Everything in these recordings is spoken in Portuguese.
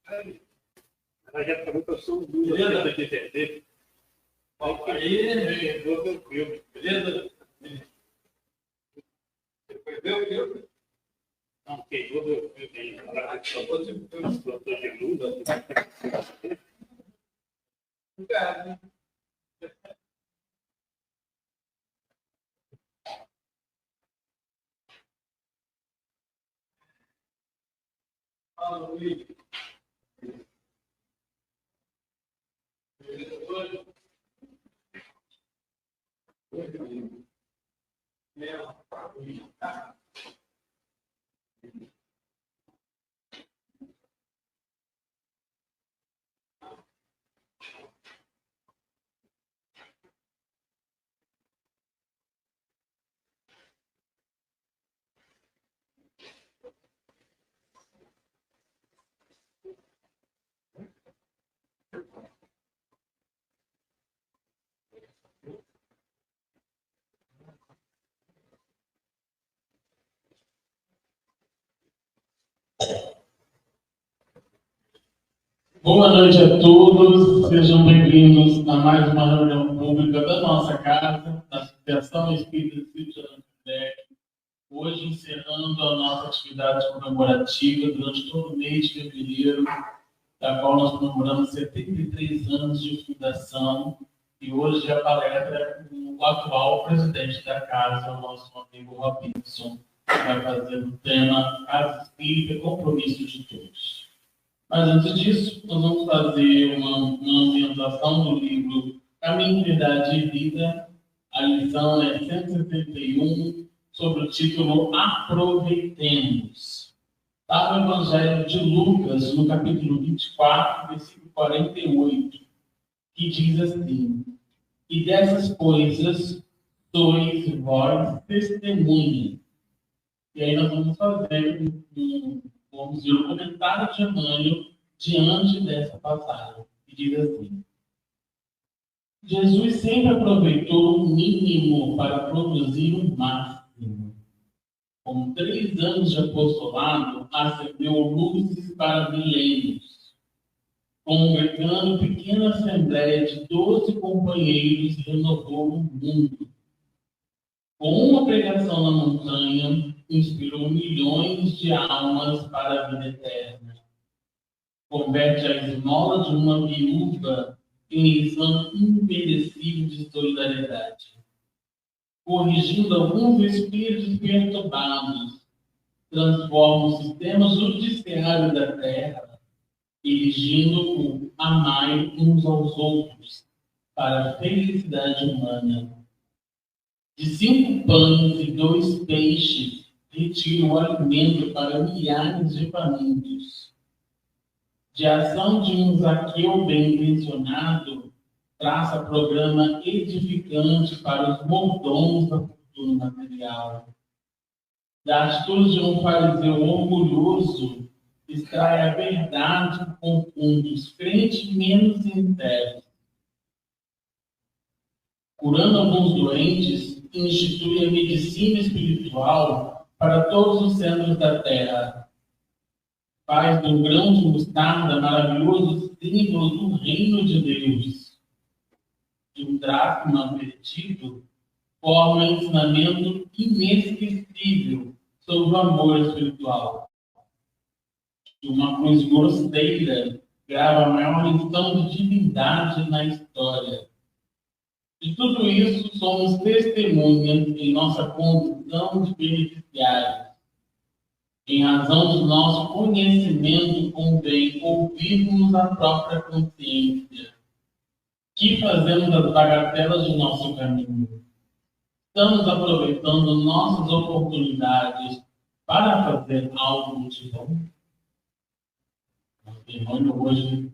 Ela já falou que eu sou duro de entender. Aí, vou ver o filme. Beleza? Depois ver o filme? Não, ok, vou ver o filme. Plantou de luz. Boa noite a todos, sejam bem-vindos a mais uma reunião pública da nossa casa, da Associação Espírita Espírito Allan Kardec. Hoje encerrando a nossa atividade comemorativa durante todo o mês de fevereiro, da qual nós comemoramos 73 anos de fundação, e hoje a palestra é com o atual presidente da casa, o nosso amigo Robinson, que vai fazer o tema Casa Espírita, Compromisso de Todos. Mas antes disso, nós vamos fazer uma ambientação do livro Caminho, Verdade e Vida. A lição é 171, sobre o título Aproveitemos. Está no Evangelho de Lucas, no capítulo 24, versículo 48, que diz assim: E dessas coisas sois vós testemunhas. E aí nós vamos fazer vamos ver o comentário de Emmanuel diante dessa passagem, que diz assim: Jesus sempre aproveitou o mínimo para produzir o máximo. Com 3 anos de apostolado, acendeu luzes para milênios. Congregando pequena assembleia de 12 companheiros, renovou o mundo. Com uma pregação na montanha, inspirou milhões de almas para a vida eterna. Converte a esmola de uma viúva em lição imperecível de solidariedade. Corrigindo alguns espíritos perturbados, transforma o sistema judiciário da terra, erigindo-o amai uns aos outros para a felicidade humana. De 5 pães e 2 peixes, retira o alimento para milhares de famintos. De ação de um Zaqueu bem-intencionado, traça programa edificante para os mordomos da fortuna material. Da astúcia de um fariseu orgulhoso, extrai a verdade com pontos crentes menos sinceros. Curando alguns doentes, institui a medicina espiritual para todos os centros da terra. Faz do grão de mostarda maravilhoso símbolo do reino de Deus. De um dracma perdido, forma um ensinamento inesquecível sobre o amor espiritual. De uma cruz grosseira, grava a maior lição de divindade na história. De tudo isso, somos testemunhas em nossa condição de beneficiários. Em razão do nosso conhecimento, convém ouvirmos a própria consciência. Que fazemos das bagatelas de nosso caminho? Estamos aproveitando nossas oportunidades para fazer algo de bom? O demônio hoje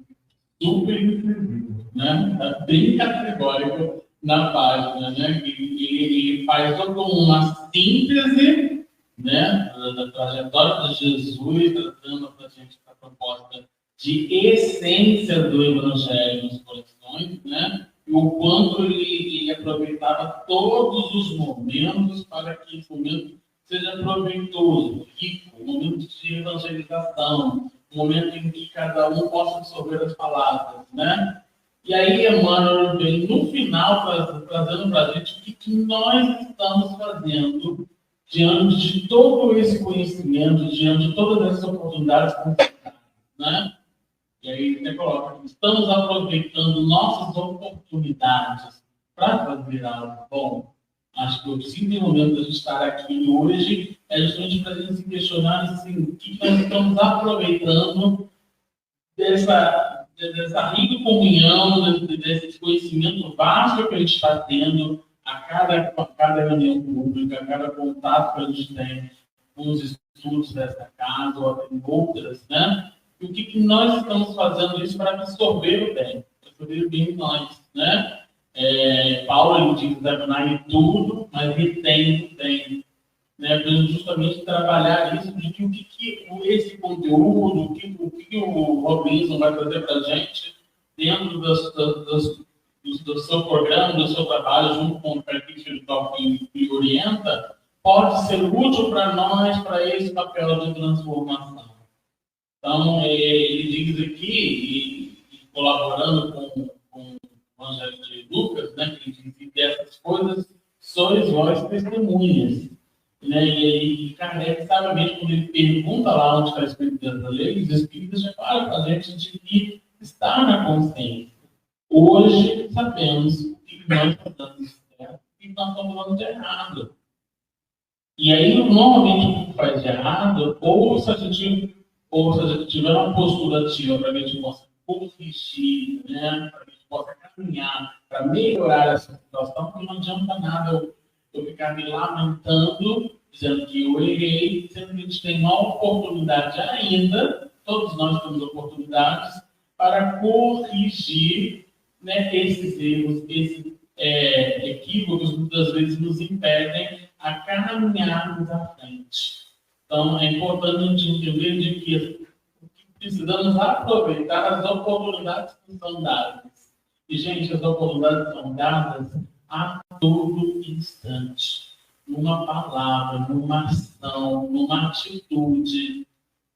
super incisivo, né? Está bem categórico na página, né? Ele faz toda uma síntese, né, da trajetória de Jesus, trazendo para a gente a proposta de essência do Evangelho nos corações, né? E o quanto ele aproveitava todos os momentos para que esse momento seja proveitoso, rico, momento de evangelização, um momento em que cada um possa absorver as palavras, né? E aí, Emmanuel vem no final trazendo para a gente o que nós estamos fazendo diante de todo esse conhecimento, diante de todas essas oportunidades, né? E aí ele coloca: estamos aproveitando nossas oportunidades para fazer algo bom. Acho que o simples momento de a gente estar aqui hoje é justamente para a gente se questionar assim, o que nós estamos aproveitando dessa rica comunhão, desse conhecimento vasto que a gente está tendo a cada reunião pública, a cada contato que a gente tem com os estudos dessa casa ou até em outras, né? E o que nós estamos fazendo isso para absorver o bem, para absorver o bem em nós, né? Paulo diz: examinar tudo, mas retém o bem, né? Para justamente trabalhar isso de que o que esse conteúdo, o que o Robinson vai trazer para a gente dentro do seu programa, do seu trabalho, junto com o perfil espiritual que orienta, pode ser útil para nós, para esse papel de transformação. Então, ele diz aqui, e colaborando com o Evangelho de Lucas, né, que diz que dessas coisas sois vós testemunhas. Né? E Kardec, sabiamente, quando ele pergunta lá onde está escrito dentro da lei, os Espíritos já falam para a gente de que está na consciência. Hoje sabemos o que nós estamos dando de certo e o que nós estamos dando de errado. E aí, normalmente, o que faz de errado, ou se a gente tiver uma postura ativa para que a gente possa corrigir, né? Para que a gente possa caminhar, para melhorar essa situação, porque não adianta nada eu ficar me lamentando, dizendo que eu errei, sendo que a gente tem uma oportunidade ainda, todos nós temos oportunidades, para corrigir, né, esses erros, esses equívocos, muitas vezes nos impedem a caminharmos à frente. Então, é importante a gente entender de que precisamos aproveitar as oportunidades que são dadas. E, gente, as oportunidades são dadas a todo instante. Numa palavra, numa ação, numa atitude.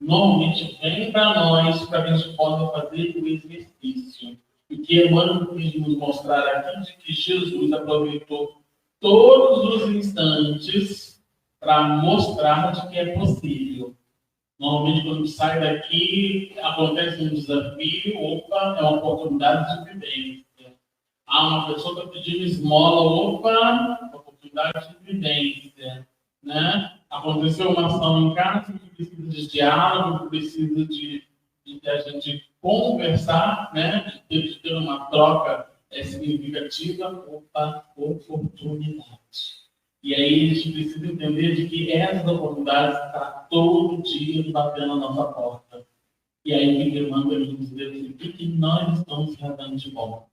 Normalmente vem para nós para que a gente possa fazer o exercício. O que Emmanuel quis nos mostrar aqui de que Jesus aproveitou todos os instantes para mostrar de que é possível. Normalmente, quando sai daqui, acontece um desafio, opa, é uma oportunidade de vivência. Uma pessoa está pedindo esmola, opa, oportunidade de vivência. Né? Aconteceu uma ação em casa que precisa de diálogo, precisa de a gente conversar, né? De ter uma troca significativa, opa, oportunidade. E aí a gente precisa entender de que essas oportunidades estão todo dia batendo na nossa porta. E aí o que demanda nos dizer o que nós estamos fazendo de bom.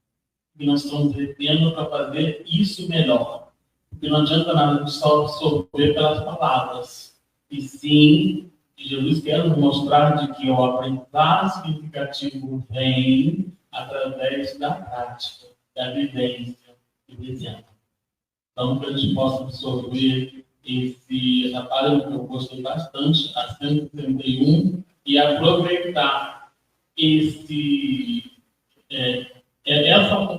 O que nós estamos retendo para fazer isso melhor. Porque não adianta nada de só absorver pelas palavras. E sim, Jesus quer nos mostrar de que o aprendizado significativo vem através da prática, da vivência e do exemplo. Então, que a gente possa absorver essa página que eu gostei bastante, a 131, e aproveitar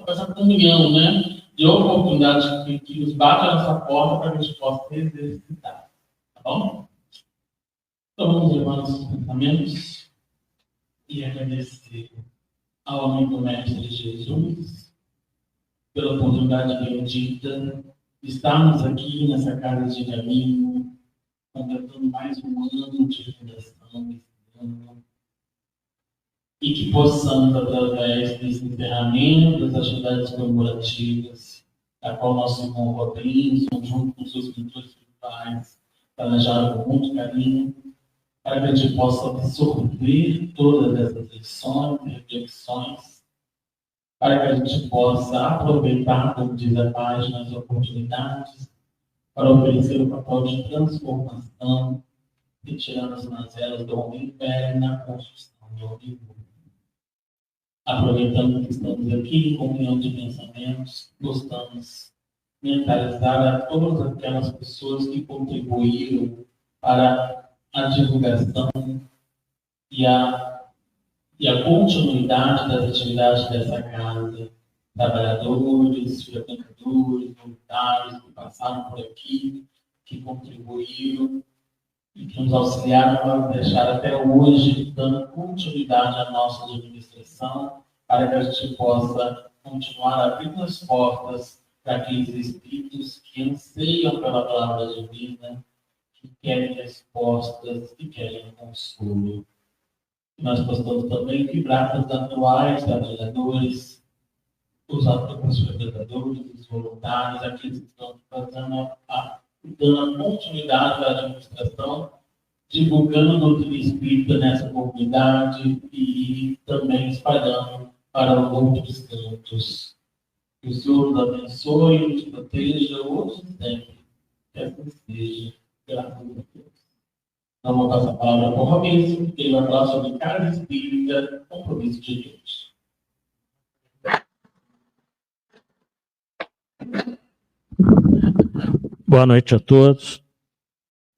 essa comunhão, né, de oportunidades que nos bate a nossa porta para que a gente possa exercitar. Tá bom? Então, vamos levar nossos pensamentos e agradecer ao amigo Mestre Jesus pela oportunidade bendita de estarmos aqui nessa casa de caminho, completando mais um ano de fundação, e que possamos, através desse encerramento das atividades comemorativas, a qual nosso irmão Rodrigo, junto com seus mentores espirituais, planejaram com muito carinho, para que a gente possa absorver todas essas lições e reflexões, para que a gente possa aproveitar, como diz a página, as oportunidades para oferecer o papel de transformação, retirando as mazelas do homem império na construção do homem novo. Aproveitando que estamos aqui em comunhão de pensamentos, gostamos de mentalizar a todas aquelas pessoas que contribuíram para a divulgação e a continuidade das atividades dessa casa, trabalhadores, frequentadores, voluntários que passaram por aqui, que contribuíram e que nos auxiliaram a deixar até hoje, dando continuidade à nossa administração, para que a gente possa continuar abrindo as portas para aqueles espíritos que anseiam pela palavra divina, que querem respostas, que querem consolo. Nós gostamos também de graças anuais, trabalhadores, os frequentadores, os voluntários, aqueles que estão fazendo dando a continuidade da administração, divulgando o doutrina espírita nessa comunidade e também espalhando para outros cantos. Que o Senhor nos abençoe, nos proteja hoje e sempre. Que assim seja, graças a Deus. Não vou passar a palavra para o Robinho, que ele vai falar sobre casa espírita, compromisso de Deus. Boa noite a todos.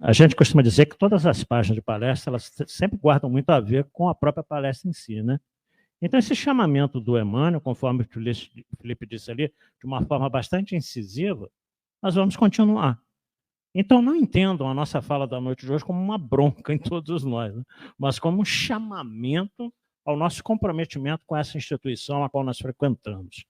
A gente costuma dizer que todas as páginas de palestra, elas sempre guardam muito a ver com a própria palestra em si, né? Então, esse chamamento do Emmanuel, conforme o Felipe disse ali, de uma forma bastante incisiva, nós vamos continuar. Então, não entendam a nossa fala da noite de hoje como uma bronca em todos nós, né? Mas como um chamamento ao nosso comprometimento com essa instituição a qual nós frequentamos.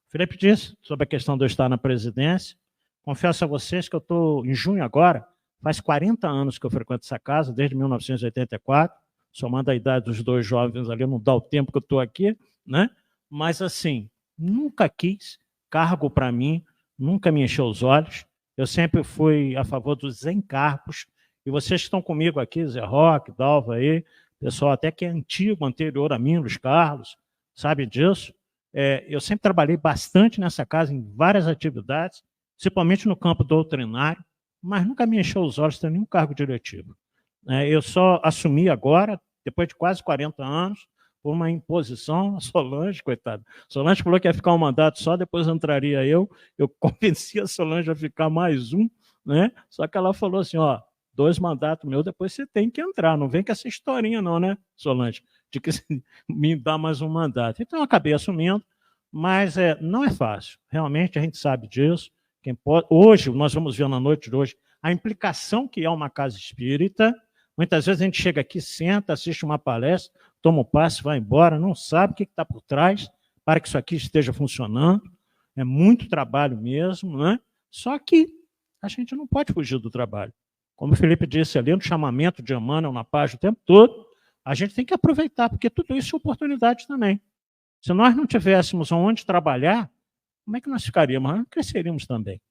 O Felipe disse sobre a questão de eu estar na presidência. Confesso a vocês que eu estou em junho agora, faz 40 anos que eu frequento essa casa, desde 1984, somando a idade dos dois jovens ali, não dá o tempo que eu estou aqui, né? Mas, assim, nunca quis cargo para mim, nunca me encheu os olhos, eu sempre fui a favor dos encargos, e vocês que estão comigo aqui, Zé Roque, Dalva aí, pessoal até que é antigo, anterior a mim, Luiz Carlos, sabe disso? Eu sempre trabalhei bastante nessa casa, em várias atividades, principalmente no campo doutrinário, mas nunca me encheu os olhos ter nenhum cargo diretivo. Eu só assumi agora, depois de quase 40 anos, por uma imposição, a Solange, coitada. Solange falou que ia ficar um mandato só, depois entraria eu convenci a Solange a ficar mais um, né? Só que ela falou assim, ó, 2 mandatos meus, depois você tem que entrar, não vem com essa historinha não, né, Solange, de que me dá mais um mandato. Então eu acabei assumindo, mas não é fácil, realmente a gente sabe disso. Quem pode... Hoje, nós vamos ver na noite de hoje, a implicação que é uma casa espírita. Muitas vezes a gente chega aqui, senta, assiste uma palestra, toma um passe, vai embora, não sabe o que está por trás para que isso aqui esteja funcionando. É muito trabalho mesmo, né? Só que a gente não pode fugir do trabalho. Como o Felipe disse ali, no chamamento de Emmanuel na página o tempo todo, a gente tem que aproveitar, porque tudo isso é oportunidade também. Se nós não tivéssemos onde trabalhar, como é que nós ficaríamos? Nós não cresceríamos também.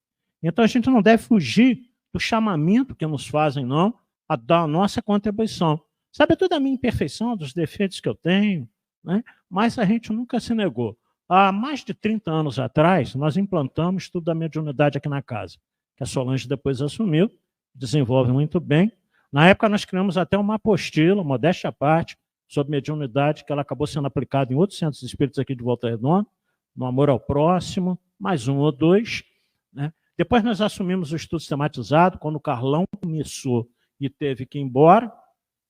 Então, a gente não deve fugir do chamamento que nos fazem, não, a dar a nossa contribuição. Sabe toda a minha imperfeição, dos defeitos que eu tenho, né? Mas a gente nunca se negou. Há mais de 30 anos atrás, nós implantamos estudo da mediunidade aqui na casa, que a Solange depois assumiu, desenvolve muito bem. Na época, nós criamos até uma apostila, modéstia à parte, sobre mediunidade, que ela acabou sendo aplicada em outros centros espíritas aqui de Volta Redonda, no Amor ao Próximo, mais 1 ou 2. Né? Depois nós assumimos o estudo sistematizado, quando o Carlão começou e teve que ir embora,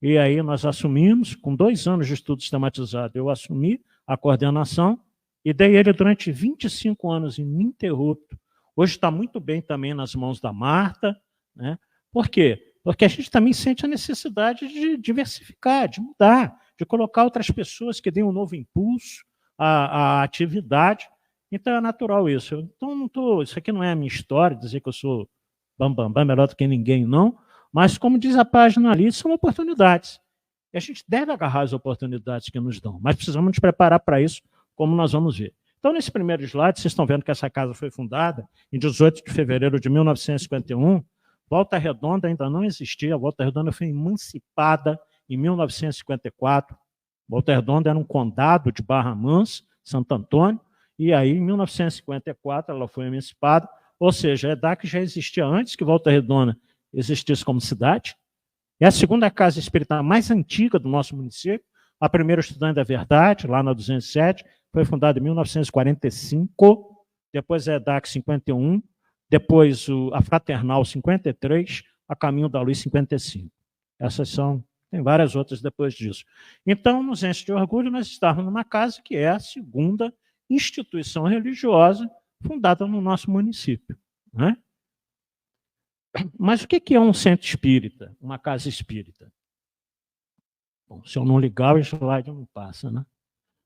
e aí nós assumimos, com 2 anos de estudo sistematizado, eu assumi a coordenação e dei ele durante 25 anos ininterrupto. Hoje está muito bem também nas mãos da Marta. Né? Por quê? Porque a gente também sente a necessidade de diversificar, de mudar, de colocar outras pessoas que deem um novo impulso à atividade. Então é natural isso. Então não tô, isso aqui não é a minha história, dizer que eu sou bambambam, melhor do que ninguém, não. Mas, como diz a página ali, são oportunidades. E a gente deve agarrar as oportunidades que nos dão, mas precisamos nos preparar para isso, como nós vamos ver. Então, nesse primeiro slide, vocês estão vendo que essa casa foi fundada em 18 de fevereiro de 1951. Volta Redonda ainda não existia, a Volta Redonda foi emancipada em 1954. Volta Redonda era um condado de Barra Mansa, Santo Antônio, e aí, em 1954, ela foi emancipada, ou seja, a EDAC já existia antes que Volta Redonda existisse como cidade. É a segunda casa espírita mais antiga do nosso município. A primeira, Estudante da Verdade, lá na 207, foi fundada em 1945, depois a EDAC 51, depois a Fraternal 53, a Caminho da Luz 55. Essas são Tem várias outras depois disso. Então, nos enche de orgulho nós estarmos numa casa que é a segunda instituição religiosa fundada no nosso município, né? Mas o que é um centro espírita, uma casa espírita? Bom, se eu não ligar, o slide não passa, né?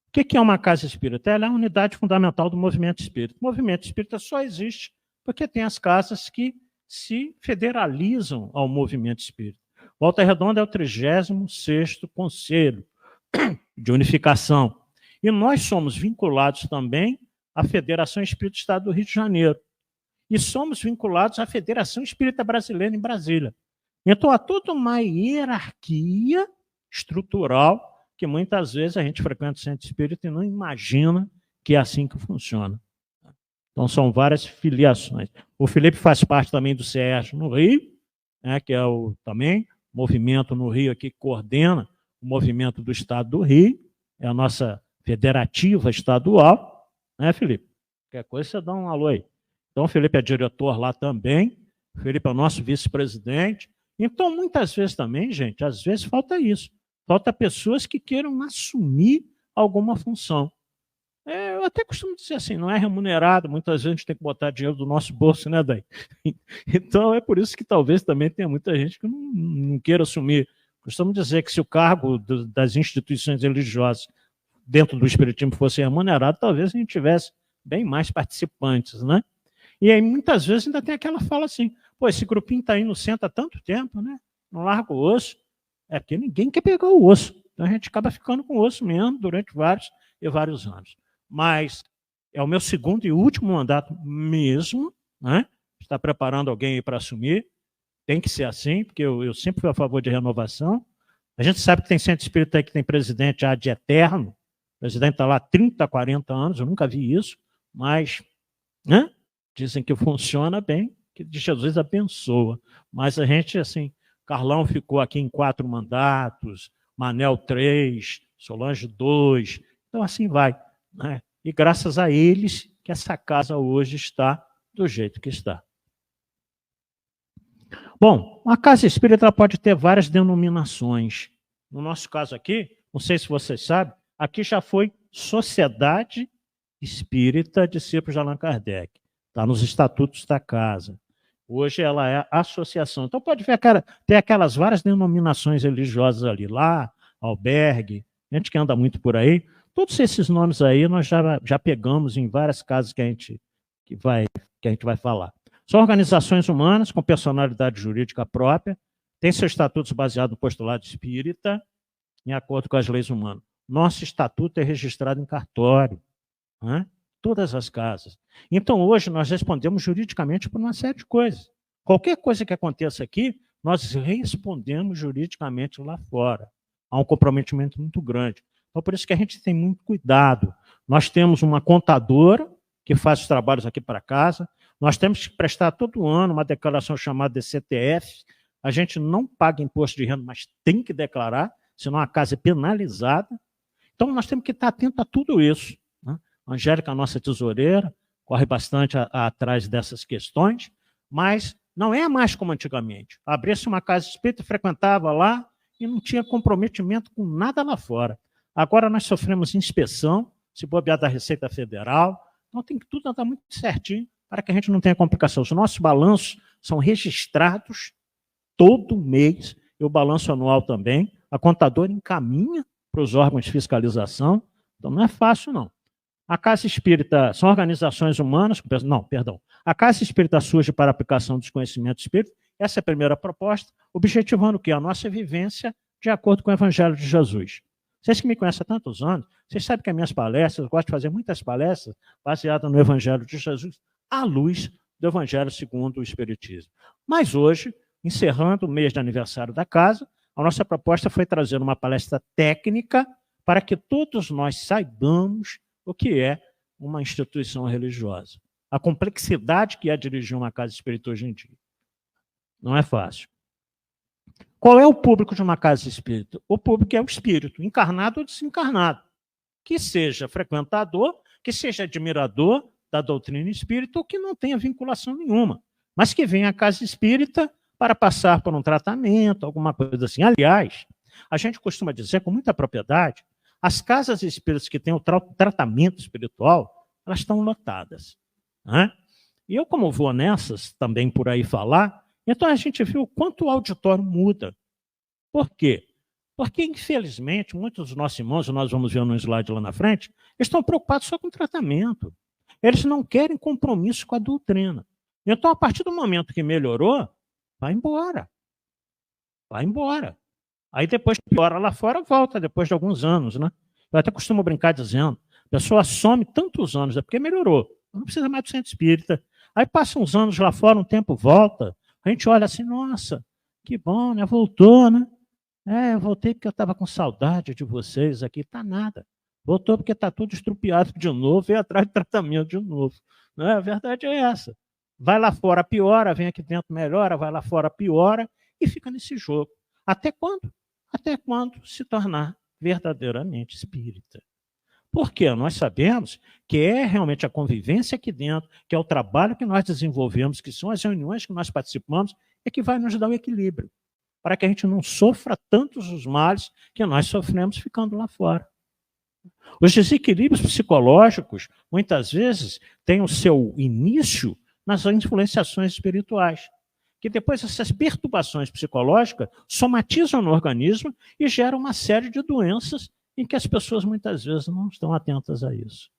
O que é uma casa espírita? Ela é a unidade fundamental do movimento espírita. O movimento espírita só existe porque tem as casas que se federalizam ao movimento espírita. Volta Redonda é o 36º Conselho de Unificação. E nós somos vinculados também à Federação Espírita do Estado do Rio de Janeiro. E somos vinculados à Federação Espírita Brasileira em Brasília. Então, há toda uma hierarquia estrutural que muitas vezes a gente frequenta o centro espírita e não imagina que é assim que funciona. Então, são várias filiações. O Felipe faz parte também do CERJ no Rio, né, que é o também movimento no Rio aqui que coordena o movimento do Estado do Rio, é a nossa federativa estadual, né, Felipe? Qualquer coisa você dá um alô aí. Então, o Felipe é diretor lá também, o Felipe é o nosso vice-presidente. Então, muitas vezes também, gente, às vezes falta isso. Falta pessoas que queiram assumir alguma função. Eu até costumo dizer assim, não é remunerado, muitas vezes a gente tem que botar dinheiro do nosso bolso, né, daí? Então, é por isso que talvez também tenha muita gente que não queira assumir. Costumo dizer que se o cargo das instituições religiosas dentro do espiritismo fosse remunerado, talvez a gente tivesse bem mais participantes, né? E aí, muitas vezes, ainda tem aquela fala assim, pô, esse grupinho está aí no centro há tanto tempo, né? Não larga o osso. É porque ninguém quer pegar o osso. Então, a gente acaba ficando com o osso mesmo durante vários e vários anos. Mas é o meu segundo e último mandato mesmo, né? Está preparando alguém aí para assumir. Tem que ser assim, porque eu sempre fui a favor de renovação. A gente sabe que tem centro espírita aí que tem presidente já de eterno. O presidente está lá há 30, 40 anos, eu nunca vi isso, mas, né? Dizem que funciona bem, que Jesus abençoa. Mas a gente, assim, Carlão ficou aqui em 4 mandatos, Manel 3, Solange 2, então assim vai, né? E graças a eles que essa casa hoje está do jeito que está. Bom, a casa espírita pode ter várias denominações. No nosso caso aqui, não sei se vocês sabem, aqui já foi Sociedade Espírita Discípulos de Allan Kardec. Está nos estatutos da casa. Hoje ela é associação. Então pode ver ter aquelas várias denominações religiosas ali, lá, albergue, gente que anda muito por aí. Todos esses nomes aí nós já pegamos em várias casas que a gente vai falar. São organizações humanas com personalidade jurídica própria, têm seus estatutos baseados no postulado espírita, em acordo com as leis humanas. Nosso estatuto é registrado em cartório, né? Todas as casas. Então, hoje, nós respondemos juridicamente por uma série de coisas. Qualquer coisa que aconteça aqui, nós respondemos juridicamente lá fora. Há um comprometimento muito grande. Então, por isso que a gente tem muito cuidado. Nós temos uma contadora que faz os trabalhos aqui para casa. Nós temos que prestar todo ano uma declaração chamada DCTF. A gente não paga imposto de renda, mas tem que declarar, senão a casa é penalizada. Então, nós temos que estar atento a tudo isso. A Angélica, a nossa tesoureira, corre bastante atrás dessas questões, mas não é mais como antigamente. Abria-se uma casa espírita, frequentava lá e não tinha comprometimento com nada lá fora. Agora nós sofremos inspeção, se bobear da Receita Federal, então tem que tudo andar muito certinho para que a gente não tenha complicação. Os nossos balanços são registrados todo mês, e o balanço anual também. A contadora encaminha para os órgãos de fiscalização, então não é fácil, não. A Casa Espírita são organizações humanas, a Casa Espírita surge para a aplicação dos conhecimentos espíritas, essa é a primeira proposta, objetivando o quê? A nossa vivência de acordo com o Evangelho de Jesus. Vocês que me conhecem há tantos anos, vocês sabem que as minhas palestras, eu gosto de fazer muitas palestras baseadas no Evangelho de Jesus, à luz do Evangelho segundo o Espiritismo. Mas hoje, encerrando o mês de aniversário da casa, a nossa proposta foi trazer uma palestra técnica para que todos nós saibamos o que é uma instituição religiosa. A complexidade que é dirigir uma casa espírita hoje em dia. Não é fácil. Qual é o público de uma casa espírita? O público é o espírito, encarnado ou desencarnado. Que seja frequentador, que seja admirador da doutrina espírita ou que não tenha vinculação nenhuma, mas que venha à casa espírita para passar por um tratamento, alguma coisa assim. Aliás, A gente costuma dizer com muita propriedade, as casas espíritas que têm o tratamento espiritual, elas estão lotadas, né? E eu, como vou nessas também por aí falar, então a gente viu o quanto o auditório muda. Por quê? Porque, infelizmente, muitos dos nossos irmãos, nós vamos ver no slide lá na frente, estão preocupados só com o tratamento. Eles não querem compromisso com a doutrina. Então, a partir do momento que melhorou, vai embora. Vai embora. Aí depois piora lá fora, volta depois de alguns anos, né? Eu até costumo brincar dizendo, a pessoa some tantos anos, é porque melhorou. Não precisa mais do centro espírita. Aí passa uns anos lá fora, um tempo volta, a gente olha assim, nossa, que bom, né? Voltou, né? Eu voltei porque eu estava com saudade de vocês aqui. Tá nada. Voltou porque está tudo estrupiado de novo e atrás de tratamento de novo. Né? A verdade é essa. Vai lá fora, piora, vem aqui dentro, melhora, vai lá fora, piora e fica nesse jogo. Até quando? Até quando se tornar verdadeiramente espírita. Porque nós sabemos que é realmente a convivência aqui dentro, que é o trabalho que nós desenvolvemos, que são as reuniões que nós participamos, é que vai nos dar o equilíbrio, para que a gente não sofra tantos os males que nós sofremos ficando lá fora. Os desequilíbrios psicológicos, muitas vezes, têm o seu início nas influenciações espirituais, que depois essas perturbações psicológicas somatizam no organismo e geram uma série de doenças em que as pessoas muitas vezes não estão atentas a isso.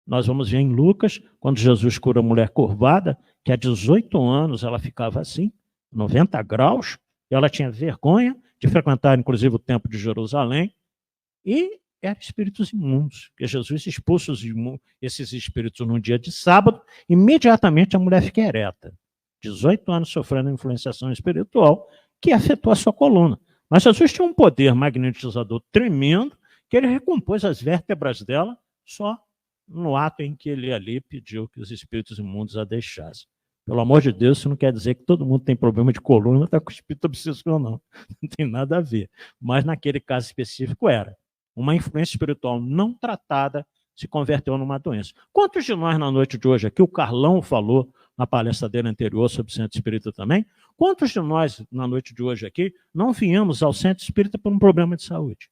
Nós vamos ver em Lucas, quando Jesus cura a mulher curvada, que há 18 anos ela ficava assim, 90 graus, e ela tinha vergonha de frequentar, inclusive, o templo de Jerusalém, e eram espíritos imundos, porque Jesus expulsa esses espíritos num dia de sábado, imediatamente a mulher fica ereta. 18 anos sofrendo influenciação espiritual, que afetou a sua coluna. Mas Jesus tinha um poder magnetizador tremendo, que ele recompôs as vértebras dela só no ato em que ele ali pediu que os espíritos imundos a deixassem. Pelo amor de Deus, isso não quer dizer que todo mundo tem problema de coluna, está com espírito obsessor, não. Não tem nada a ver. Mas naquele caso específico era. Uma influência espiritual não tratada se converteu numa doença. Quantos de nós na noite de hoje aqui, o Carlão falou na palestra dele anterior sobre o centro espírita também, quantos de nós na noite de hoje aqui não viemos ao centro espírita por um problema de saúde?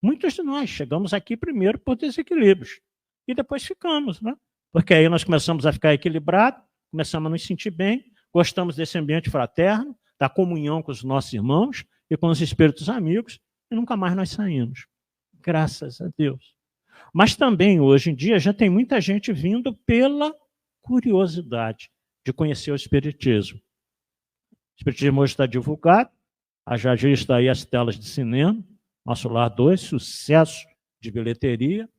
Muitos de nós chegamos aqui primeiro por desequilíbrios e depois ficamos, né? Porque aí nós começamos a ficar equilibrados, começamos a nos sentir bem, gostamos desse ambiente fraterno, da comunhão com os nossos irmãos e com os espíritos amigos, e nunca mais nós saímos. Graças a Deus. Mas também, hoje em dia, já tem muita gente vindo pela curiosidade de conhecer o Espiritismo. O Espiritismo hoje está divulgado, já está aí as telas de cinema, Nosso Lar 2, sucesso de bilheteria,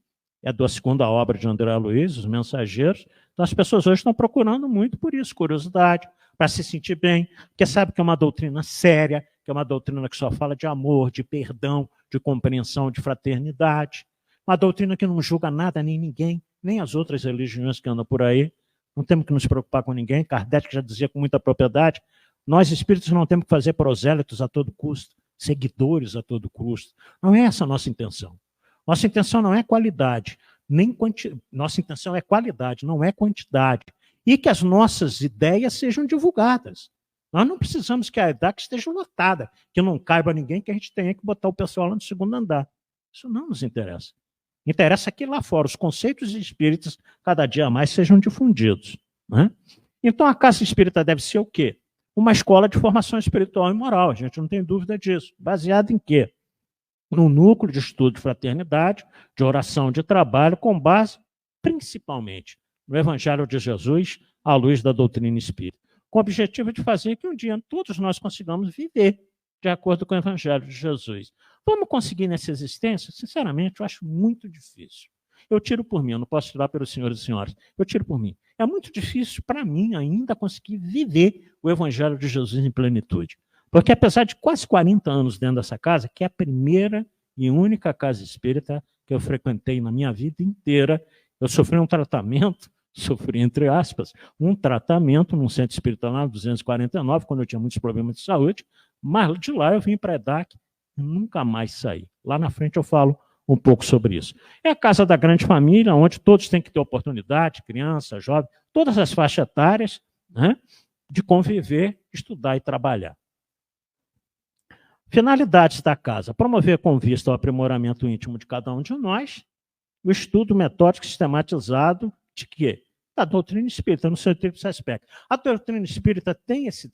é da segunda obra de André Luiz, Os Mensageiros. Então as pessoas hoje estão procurando muito por isso, curiosidade, para se sentir bem, porque sabe que é uma doutrina séria, que é uma doutrina que só fala de amor, de perdão, de compreensão, de fraternidade. Uma doutrina que não julga nada nem ninguém, nem as outras religiões que andam por aí. Não temos que nos preocupar com ninguém. Kardec já dizia com muita propriedade, nós espíritos não temos que fazer prosélitos a todo custo, seguidores a todo custo. Não é essa a nossa intenção. Nossa intenção não é qualidade, nossa intenção é qualidade, não é quantidade. E que as nossas ideias sejam divulgadas. Nós não precisamos que a EDAC esteja lotada, que não caiba ninguém, que a gente tenha que botar o pessoal lá no segundo andar. Isso não nos interessa. Interessa que lá fora os conceitos espíritas cada dia mais sejam difundidos. Né? Então a casa espírita deve ser o quê? Uma escola de formação espiritual e moral, a gente não tem dúvida disso. Baseado em quê? No núcleo de estudo de fraternidade, de oração, de trabalho, com base principalmente no Evangelho de Jesus, à luz da doutrina espírita, com o objetivo de fazer que um dia todos nós consigamos viver de acordo com o Evangelho de Jesus. Vamos conseguir nessa existência? Sinceramente, eu acho muito difícil. Eu tiro por mim, eu não posso tirar pelos senhores e senhoras, eu tiro por mim. É muito difícil para mim ainda conseguir viver o Evangelho de Jesus em plenitude. Porque apesar de quase 40 anos dentro dessa casa, que é a primeira e única casa espírita que eu frequentei na minha vida inteira, eu sofri um tratamento, sofri entre aspas, um tratamento num centro espírita lá, 249, quando eu tinha muitos problemas de saúde, mas de lá eu vim para a EDAC e nunca mais saí. Lá na frente eu falo um pouco sobre isso. É a casa da grande família, onde todos têm que ter oportunidade, criança, jovem, todas as faixas etárias, né, de conviver, estudar e trabalhar. Finalidades da casa: promover com vista ao aprimoramento íntimo de cada um de nós, o estudo metódico sistematizado de quê? Da doutrina espírita, no seu tríplice aspecto. A doutrina espírita tem esse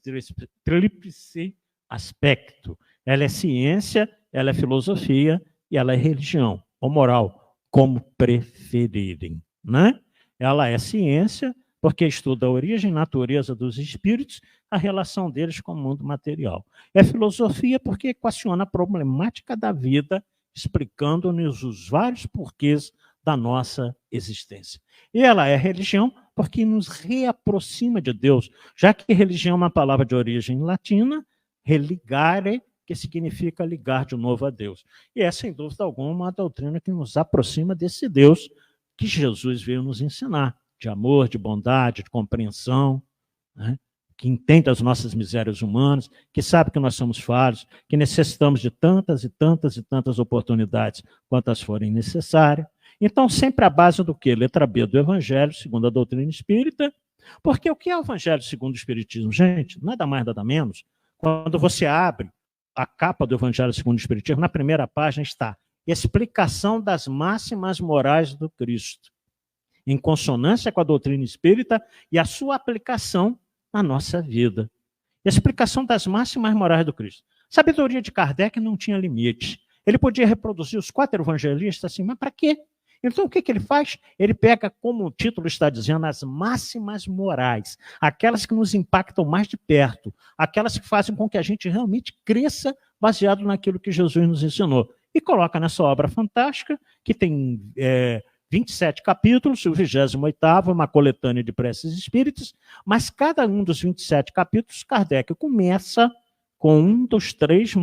tríplice aspecto. Ela é ciência, ela é filosofia e ela é religião, ou moral, como preferirem, né? Ela é ciência, porque estuda a origem e natureza dos espíritos, a relação deles com o mundo material. É filosofia porque equaciona a problemática da vida, explicando-nos os vários porquês da nossa existência. E ela é religião porque nos reaproxima de Deus, já que religião é uma palavra de origem latina, religare, que significa ligar de novo a Deus. E é, sem dúvida alguma, uma doutrina que nos aproxima desse Deus que Jesus veio nos ensinar, de amor, de bondade, de compreensão, né? Que entende as nossas misérias humanas, que sabe que nós somos falhos, que necessitamos de tantas e tantas e tantas oportunidades quantas forem necessárias. Então, sempre a base do quê? Letra B do Evangelho, segundo a doutrina espírita. Porque o que é o Evangelho segundo o Espiritismo? Gente, nada mais, nada menos. Quando você abre a capa do Evangelho segundo o Espiritismo, na primeira página está explicação das máximas morais do Cristo, em consonância com a doutrina espírita e a sua aplicação na nossa vida. Explicação das máximas morais do Cristo. Sabedoria de Kardec não tinha limite. Ele podia reproduzir os 4 evangelistas assim, mas para quê? Então, o que ele faz? Ele pega, como o título está dizendo, as máximas morais, aquelas que nos impactam mais de perto, aquelas que fazem com que a gente realmente cresça baseado naquilo que Jesus nos ensinou. E coloca nessa obra fantástica, que tem 27 capítulos, o 28º, uma coletânea de preces espíritas, mas cada um dos 27 capítulos, Kardec começa com um dos três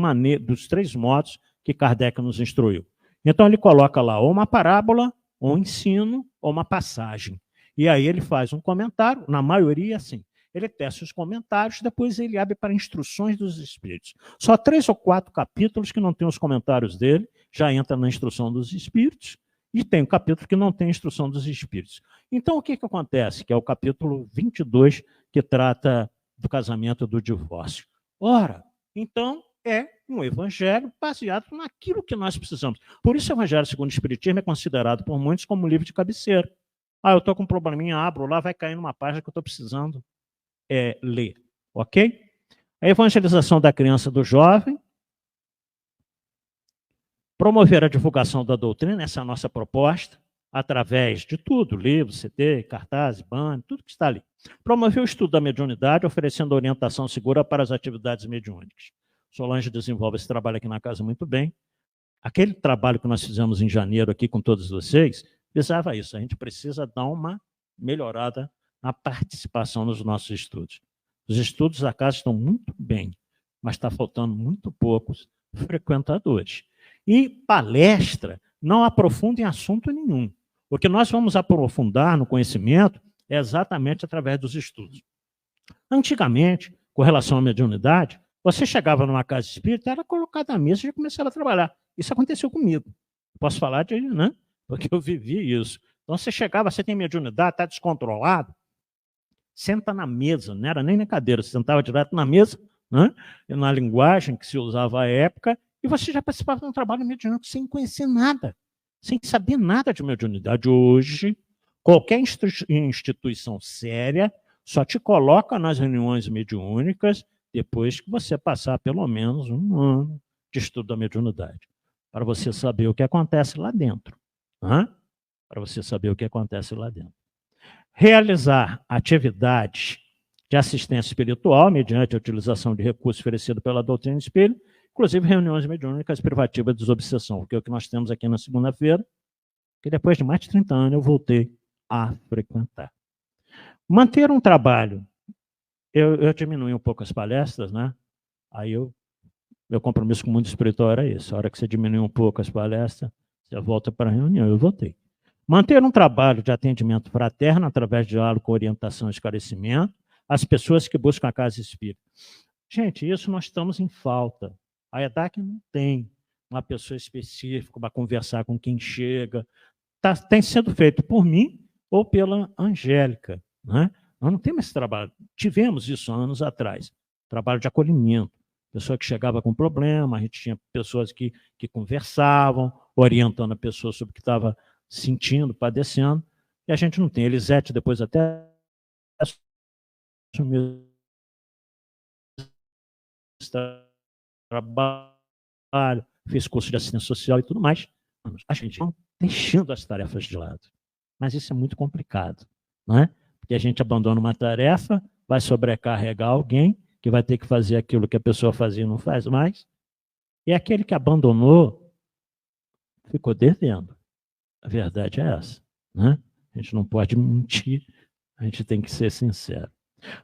modos que Kardec nos instruiu. Então ele coloca lá ou uma parábola, ou um ensino, ou uma passagem. E aí ele faz um comentário, na maioria assim. Ele testa os comentários, depois ele abre para instruções dos espíritos. Só 3 ou 4 capítulos que não tem os comentários dele, já entra na instrução dos espíritos, e tem um capítulo que não tem instrução dos espíritos. Então o que acontece? Que é o capítulo 22, que trata do casamento e do divórcio. Ora, então é um evangelho baseado naquilo que nós precisamos. Por isso o Evangelho segundo o Espiritismo é considerado por muitos como um livro de cabeceira. Eu estou com um probleminha, abro lá, vai cair numa página que eu estou precisando ler. Ok? A evangelização da criança e do jovem. Promover a divulgação da doutrina, essa é a nossa proposta, através de tudo, livro, CD, cartaz, banner, tudo que está ali. Promover o estudo da mediunidade, oferecendo orientação segura para as atividades mediúnicas. Solange desenvolve esse trabalho aqui na casa muito bem. Aquele trabalho que nós fizemos em janeiro aqui com todos vocês, visava isso. A gente precisa dar uma melhorada na participação nos nossos estudos. Os estudos da casa estão muito bem, mas está faltando muito poucos frequentadores. E palestra não aprofunda em assunto nenhum. O que nós vamos aprofundar no conhecimento é exatamente através dos estudos. Antigamente, com relação à mediunidade, você chegava numa casa espírita, era colocada na mesa e já começava a trabalhar. Isso aconteceu comigo. Posso falar de, né? Porque eu vivi isso. Então você chegava, você tem mediunidade, está descontrolado, senta na mesa, não era nem na cadeira, você sentava direto na mesa, né? Na linguagem que se usava à época, e você já participava de um trabalho mediúnico sem conhecer nada, sem saber nada de mediunidade. Hoje, qualquer instituição séria só te coloca nas reuniões mediúnicas depois que você passar pelo menos um ano de estudo da mediunidade, para você saber o que acontece lá dentro. Para você saber o que acontece lá dentro. Realizar atividades de assistência espiritual mediante a utilização de recursos oferecidos pela doutrina espírita, inclusive reuniões mediúnicas privativas de desobsessão, que é o que nós temos aqui na segunda-feira, que depois de mais de 30 anos eu voltei a frequentar. Manter um trabalho. Eu diminui um pouco as palestras, né? Aí meu compromisso com o mundo espiritual era esse. A hora que você diminui um pouco as palestras, você volta para a reunião. Eu voltei. Manter um trabalho de atendimento fraterno através de diálogo, orientação e esclarecimento às pessoas que buscam a casa espírita. Gente, isso nós estamos em falta. A EDAC não tem uma pessoa específica para conversar com quem chega. Tem sido feito por mim ou pela Angélica, né? Nós não temos esse trabalho. Tivemos isso anos atrás. Trabalho de acolhimento. Pessoa que chegava com problema, a gente tinha pessoas que conversavam, orientando a pessoa sobre o que estava sentindo, padecendo, e a gente não tem. Elisete depois até assumiu esse trabalho, fez curso de assistência social e tudo mais. A gente não deixando as tarefas de lado. Mas isso é muito complicado, não é? Porque a gente abandona uma tarefa, vai sobrecarregar alguém, que vai ter que fazer aquilo que a pessoa fazia e não faz mais, e aquele que abandonou ficou devendo. A verdade é essa, né? A gente não pode mentir, a gente tem que ser sincero.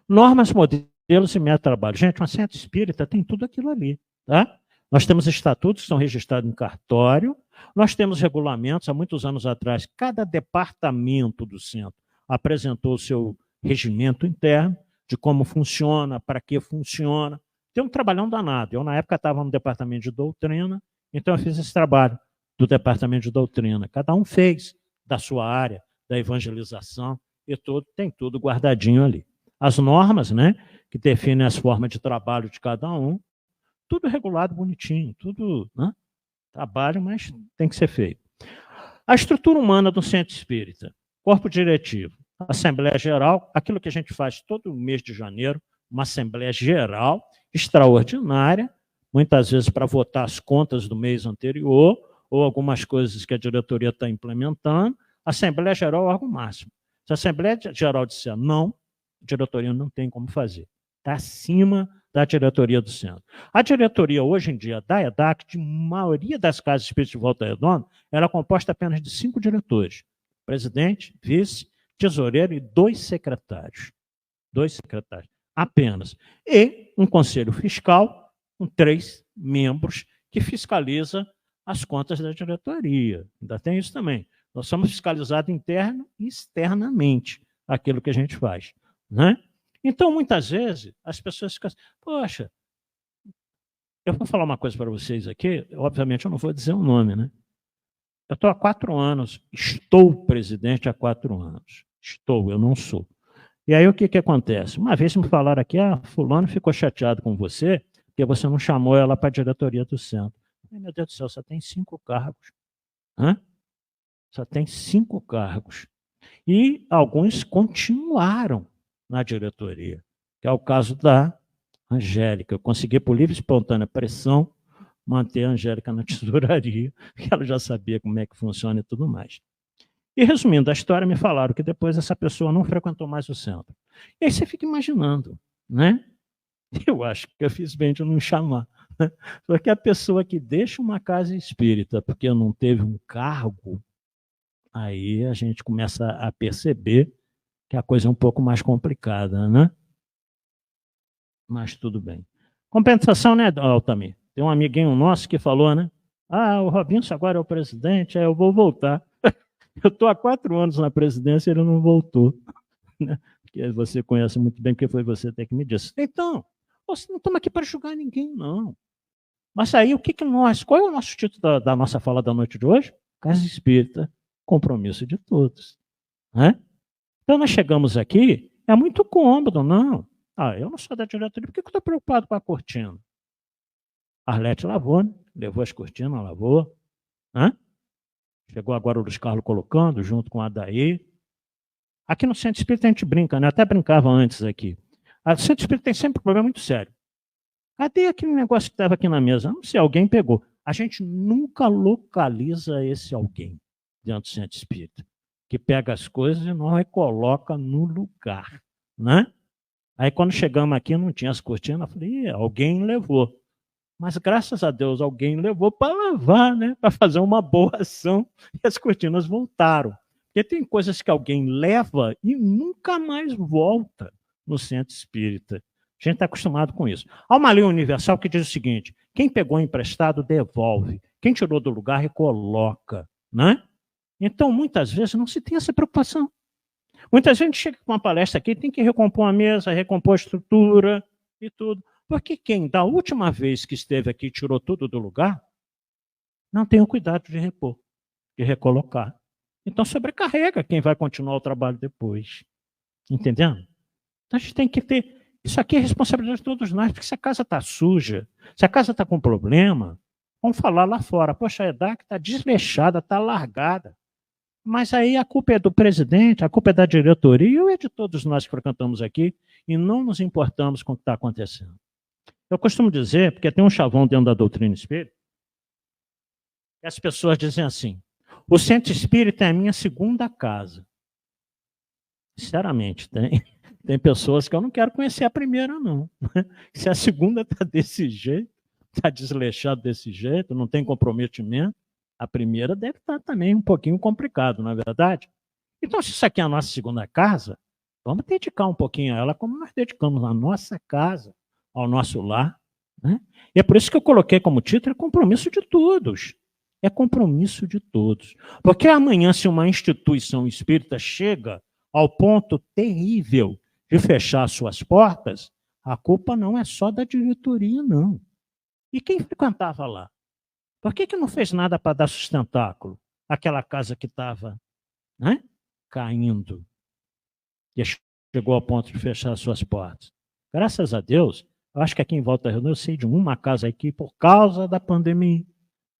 Normas, modelos e método de trabalho. Gente, uma centro espírita tem tudo aquilo ali, tá? Nós temos estatutos que são registrados em cartório, nós temos regulamentos. Há muitos anos atrás, cada departamento do centro apresentou o seu regimento interno de como funciona, para que funciona. Tem um trabalhão danado. Eu, na época, estava no departamento de doutrina, então eu fiz esse trabalho do departamento de doutrina. Cada um fez da sua área, da evangelização, e tudo, tem tudo guardadinho ali. As normas, né, que definem as formas de trabalho de cada um, tudo regulado, bonitinho, tudo, né, trabalho, mas tem que ser feito. A estrutura humana do centro espírita, corpo diretivo, Assembleia Geral, aquilo que a gente faz todo mês de janeiro, uma Assembleia Geral extraordinária, muitas vezes para votar as contas do mês anterior, ou algumas coisas que a diretoria está implementando. A Assembleia Geral é o órgão máximo. Se a Assembleia Geral disser não, a diretoria não tem como fazer. Está acima da diretoria do centro. A diretoria, hoje em dia, da EDAC, de maioria das casas espíritas de Volta Redonda, ela é composta apenas de 5 diretores. Presidente, vice, tesoureiro e 2 secretários. 2 secretários, apenas. E um conselho fiscal, com 3 membros, que fiscaliza as contas da diretoria. Ainda tem isso também. Nós somos fiscalizados interno e externamente aquilo que a gente faz, né? Então, muitas vezes, as pessoas ficam assim, poxa, eu vou falar uma coisa para vocês aqui, obviamente eu não vou dizer o nome, né? Eu estou há 4 anos, estou presidente há 4 anos. Estou, eu não sou. E aí o que acontece? Uma vez me falaram aqui, fulano ficou chateado com você, porque você não chamou ela para a diretoria do centro. Ai, meu Deus do céu, só tem 5 cargos. Hã? Só tem 5 cargos. E alguns continuaram na diretoria, que é o caso da Angélica. Eu consegui, por livre e espontânea pressão, manter a Angélica na tesouraria, que ela já sabia como é que funciona e tudo mais. E, resumindo a história, me falaram que depois essa pessoa não frequentou mais o centro. E aí você fica imaginando, né? Eu acho que eu fiz bem de não chamar. Né? Porque a pessoa que deixa uma casa espírita porque não teve um cargo, aí a gente começa a perceber que a coisa é um pouco mais complicada, né? Mas tudo bem. Compensação, né, Altamir? Tem um amiguinho nosso que falou, né? O Robinson agora é o presidente, eu vou voltar. Eu estou há 4 anos na presidência e ele não voltou. Né? Que você conhece muito bem, porque foi você até que me disse. Então, nós não estamos aqui para julgar ninguém, não. Mas aí, qual é o nosso título da nossa fala da noite de hoje? Casa Espírita, compromisso de todos. Né? Então, nós chegamos aqui, é muito cômodo, não. Eu não sou da diretoria, por que eu estou preocupado com a cortina? A Arlete lavou, né? Levou as cortinas, lavou. Né? Chegou agora o Luiz Carlos colocando, junto com a Adair. Aqui no Centro Espírita a gente brinca, né? Até brincava antes aqui. O Centro Espírita tem sempre um problema muito sério. Cadê aquele negócio que estava aqui na mesa? Não sei, alguém pegou. A gente nunca localiza esse alguém dentro do Centro Espírita, que pega as coisas e não recoloca no lugar. Né? Aí quando chegamos aqui não tinha as cortinas, eu falei, alguém levou. Mas, graças a Deus, alguém levou para lavar, né? Para fazer uma boa ação, e as cortinas voltaram. Porque tem coisas que alguém leva e nunca mais volta no Centro Espírita. A gente está acostumado com isso. Há uma lei universal que diz o seguinte, quem pegou emprestado, devolve. Quem tirou do lugar, recoloca. Né? Então, muitas vezes, não se tem essa preocupação. Muitas vezes a gente chega com uma palestra aqui, tem que recompor a mesa, recompor a estrutura e tudo. Porque quem, da última vez que esteve aqui, tirou tudo do lugar, não tem o cuidado de repor, de recolocar. Então, sobrecarrega quem vai continuar o trabalho depois. Entendendo? Então, a gente tem que ter Isso aqui é responsabilidade de todos nós, porque se a casa está suja, se a casa está com problema, vamos falar lá fora. Poxa, a EDAC está desleixada, está largada. Mas aí a culpa é do presidente, a culpa é da diretoria ou é de todos nós que frequentamos aqui e não nos importamos com o que está acontecendo. Eu costumo dizer, porque tem um chavão dentro da doutrina espírita, que as pessoas dizem assim, o centro espírita é a minha segunda casa. Sinceramente, tem pessoas que eu não quero conhecer a primeira, não. Se a segunda está desse jeito, está desleixado desse jeito, não tem comprometimento, a primeira deve estar também um pouquinho complicado, não é verdade? Então, se isso aqui é a nossa segunda casa, vamos dedicar um pouquinho a ela como nós dedicamos a nossa casa, ao nosso lar. Né? E é por isso que eu coloquei como título, é compromisso de todos. É compromisso de todos. Porque amanhã, se uma instituição espírita chega ao ponto terrível de fechar suas portas, a culpa não é só da diretoria, não. E quem frequentava lá? Por que não fez nada para dar sustentáculo? Aquela casa que estava, né, caindo e chegou ao ponto de fechar suas portas. Graças a Deus, eu acho que aqui em Volta Redonda eu sei de uma casa aqui por causa da pandemia,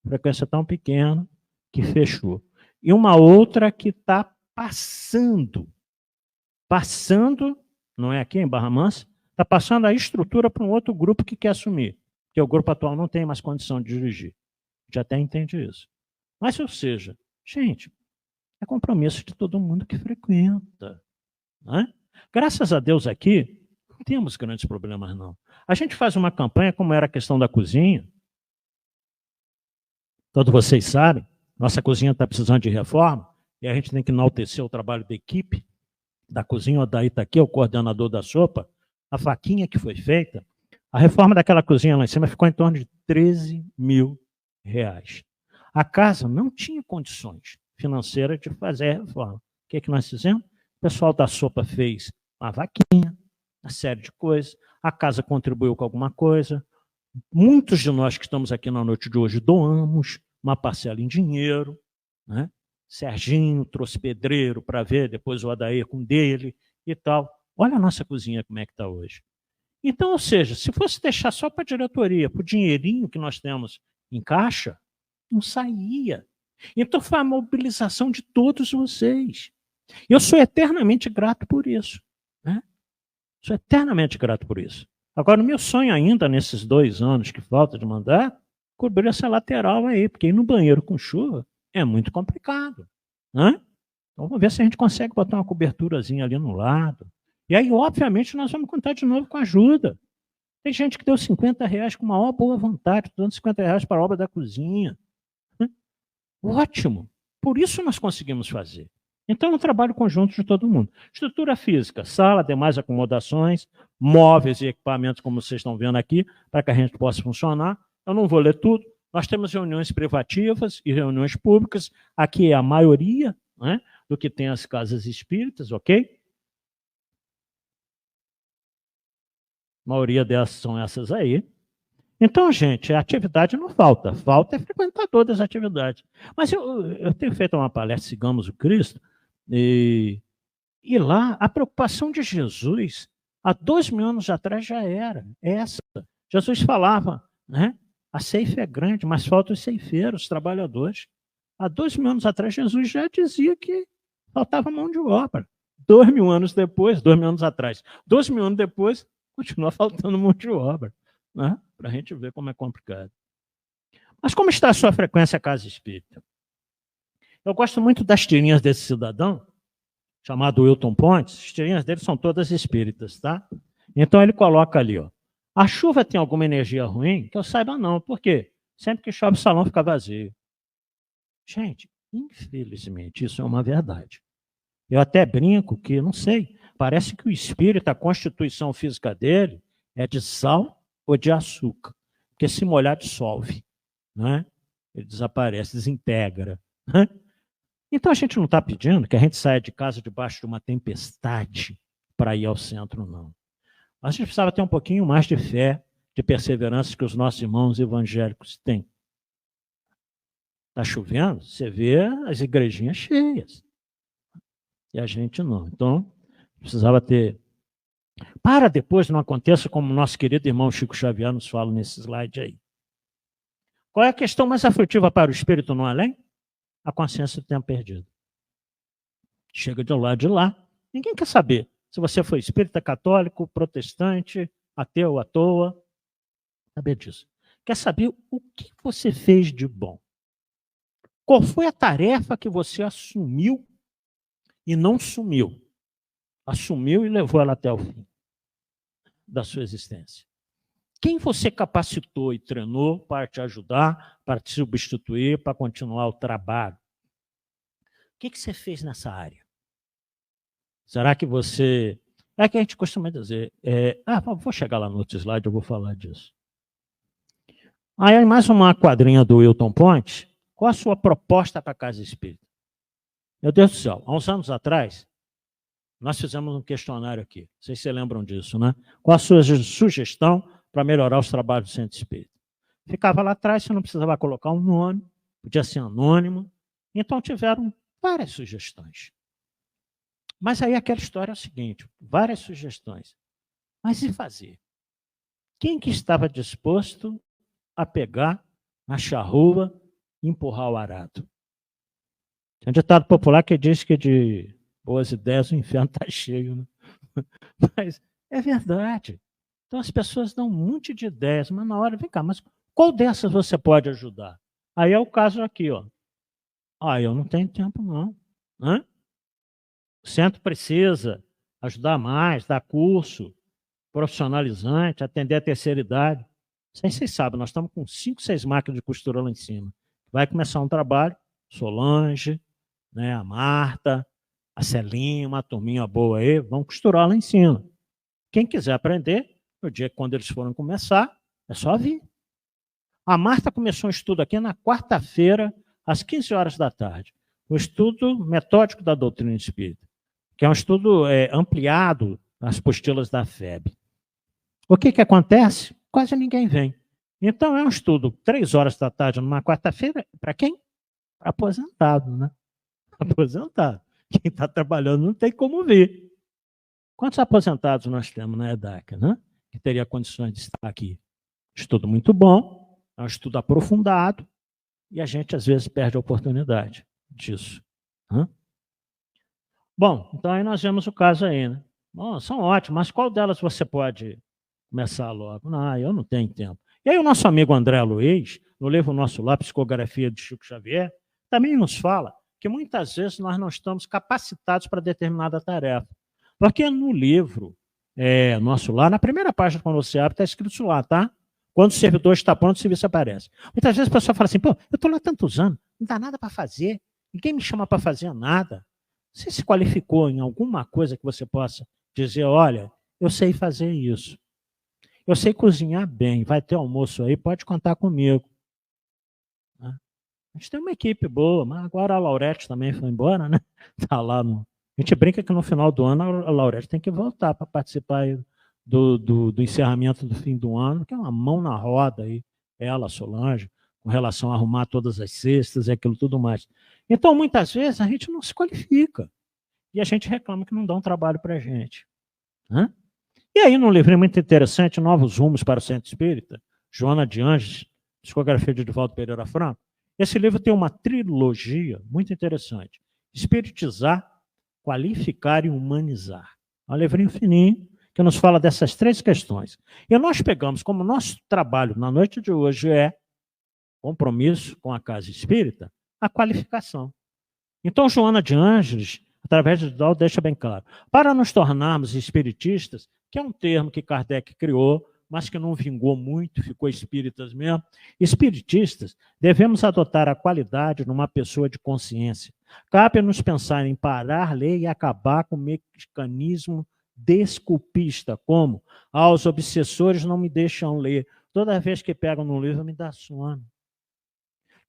frequência tão pequena, que fechou. E uma outra que está passando, não é aqui em Barra Mansa, está passando a estrutura para um outro grupo que quer assumir, porque o grupo atual não tem mais condição de dirigir. Já até entende isso. Mas, ou seja, gente, é compromisso de todo mundo que frequenta. Né? Graças a Deus aqui, não temos grandes problemas, não. A gente faz uma campanha, como era a questão da cozinha. Todos vocês sabem, nossa cozinha está precisando de reforma, e a gente tem que enaltecer o trabalho da equipe da cozinha. O Daí está aqui, o coordenador da sopa, a vaquinha que foi feita. A reforma daquela cozinha lá em cima ficou em torno de R$13 mil. A casa não tinha condições financeiras de fazer a reforma. O que nós fizemos? O pessoal da sopa fez uma vaquinha, uma série de coisas, a casa contribuiu com alguma coisa, muitos de nós que estamos aqui na noite de hoje doamos uma parcela em dinheiro, né? Serginho trouxe pedreiro para ver, depois o Adair com dele e tal. Olha a nossa cozinha como é que está hoje. Então, ou seja, se fosse deixar só para a diretoria, para o dinheirinho que nós temos em caixa, não saía. Então foi a mobilização de todos vocês. Eu sou eternamente grato por isso. Né? Sou eternamente grato por isso. Agora, o meu sonho ainda, nesses 2 anos que falta de mandato, cobrir essa lateral aí, porque ir no banheiro com chuva é muito complicado. Né? Então vamos ver se a gente consegue botar uma coberturazinha ali no lado. E aí, obviamente, nós vamos contar de novo com ajuda. Tem gente que deu R$50 com maior boa vontade, dando R$50 para a obra da cozinha. Ótimo. Por isso nós conseguimos fazer. Então é um trabalho conjunto de todo mundo. Estrutura física, sala, demais acomodações, móveis e equipamentos, como vocês estão vendo aqui, para que a gente possa funcionar. Eu não vou ler tudo. Nós temos reuniões privativas e reuniões públicas. Aqui é a maioria, né, do que tem as casas espíritas, ok? A maioria dessas são essas aí. Então, gente, a atividade não falta. Falta é frequentar todas as atividades. Mas eu tenho feito uma palestra, Sigamos o Cristo, e lá a preocupação de Jesus, há 2.000 anos atrás já era essa. Jesus falava, né? A ceifa é grande, mas faltam os ceifeiros, os trabalhadores. Há 2.000 anos atrás, Jesus já dizia que faltava mão de obra. 2.000 anos depois, 2.000 anos atrás, 2.000 anos depois, continua faltando mão de obra, né? Para a gente ver como é complicado. Mas como está a sua frequência casa espírita? Eu gosto muito das tirinhas desse cidadão, chamado Wilton Pontes. As tirinhas dele são todas espíritas, tá? Então ele coloca ali, ó. A chuva tem alguma energia ruim? Que eu saiba não. Por quê? Sempre que chove o salão fica vazio. Gente, infelizmente isso é uma verdade. Eu até brinco que, não sei, parece que o espírito, a constituição física dele é de sal ou de açúcar. Porque se molhar dissolve, né? Ele desaparece, desintegra. Né? Então a gente não está pedindo que a gente saia de casa debaixo de uma tempestade para ir ao centro, não. Mas a gente precisava ter um pouquinho mais de fé, de perseverança que os nossos irmãos evangélicos têm. Está chovendo, você vê as igrejinhas cheias. E a gente não. Então, precisava ter Para depois não aconteça como o nosso querido irmão Chico Xavier nos fala nesse slide aí. Qual é a questão mais aflitiva para o espírito no além? A consciência do tempo perdido. Chega de lá de lá, ninguém quer saber se você foi espírita, católico, protestante, ateu, à toa. Saber disso. Quer saber o que você fez de bom? Qual foi a tarefa que você assumiu e não sumiu? Assumiu e levou ela até o fim da sua existência. Quem você capacitou e treinou para te ajudar, para te substituir, para continuar o trabalho? O que você fez nessa área? Será que você... É que a gente costuma dizer... vou chegar lá no outro slide, eu vou falar disso. Aí, mais uma quadrinha do Wilton Ponte. Qual a sua proposta para a Casa Espírita? Meu Deus do céu, há uns anos atrás, nós fizemos um questionário aqui. Vocês se lembram disso, né? Qual a sua sugestão para melhorar os trabalhos do Centro Espírita? Ficava lá atrás, você não precisava colocar um nome, podia ser anônimo. Então, tiveram várias sugestões. Mas aí aquela história é o seguinte, várias sugestões. Mas e fazer? Quem que estava disposto a pegar a charrua e empurrar o arado? Tem um ditado popular que diz que de boas ideias o inferno está cheio, né? Mas é verdade. Então as pessoas dão um monte de ideias, mas na hora, vem cá, mas qual dessas você pode ajudar? Aí é o caso aqui, ó. Eu não tenho tempo, não. Hã? O centro precisa ajudar mais, dar curso profissionalizante, atender a terceira idade. Não sei se vocês sabem, nós estamos com 5, 6 máquinas de costura lá em cima. Vai começar um trabalho, Solange, né, a Marta, a Celinha, uma turminha boa aí, vão costurar lá em cima. Quem quiser aprender, no dia que quando eles forem começar, é só vir. A Marta começou um estudo aqui na quarta-feira, às 15 horas da tarde. O estudo metódico da doutrina espírita, que é um estudo ampliado nas apostilas da FEB. O que acontece? Quase ninguém vem. Então, é um estudo 3 horas da tarde, numa quarta-feira, para quem? Aposentado, né? Aposentado. Quem está trabalhando não tem como vir. Quantos aposentados nós temos na EDAC, né? Que teria condições de estar aqui? Estudo muito bom, é um estudo aprofundado, e a gente, às vezes, perde a oportunidade disso. Né? Bom, então aí nós vemos o caso aí, né? Bom, são ótimos, mas qual delas você pode começar logo? Não, eu não tenho tempo. E aí o nosso amigo André Luiz, no livro nosso lá, Psicografia de Chico Xavier, também nos fala que muitas vezes nós não estamos capacitados para determinada tarefa. Porque no livro nosso lá, na primeira página, quando você abre, está escrito isso lá, tá? Quando o servidor está pronto, o serviço aparece. Muitas vezes a pessoa fala assim, pô, eu estou lá há tantos anos, não dá nada para fazer, ninguém me chama para fazer nada. Você se qualificou em alguma coisa que você possa dizer, olha, eu sei fazer isso. Eu sei cozinhar bem, vai ter almoço aí, pode contar comigo. A gente tem uma equipe boa, mas agora a Laurete também foi embora, né? Tá lá no... A gente brinca que no final do ano a Laurete tem que voltar para participar do encerramento do fim do ano, que é uma mão na roda aí, ela, Solange, com relação a arrumar todas as cestas e aquilo tudo mais. Então, muitas vezes, a gente não se qualifica. E a gente reclama que não dá um trabalho para a gente. Né? E aí, num livro muito interessante, Novos Rumos para o Centro Espírita, Joana de Anjos, Psicografia de Edivaldo Pereira Franco, esse livro tem uma trilogia muito interessante. Espiritizar, qualificar e humanizar. É um livrinho fininho que nos fala dessas 3 questões. E nós pegamos, como nosso trabalho na noite de hoje é compromisso com a Casa Espírita, a qualificação. Então, Joana de Ângeles, através do Edivaldo, deixa bem claro. Para nos tornarmos espiritistas, que é um termo que Kardec criou, mas que não vingou muito, ficou espíritas mesmo, espiritistas, devemos adotar a qualidade numa pessoa de consciência. Cabe-nos pensar em parar, ler e acabar com o mecanismo desculpista, como os obsessores não me deixam ler. Toda vez que pegam no livro, me dá sono.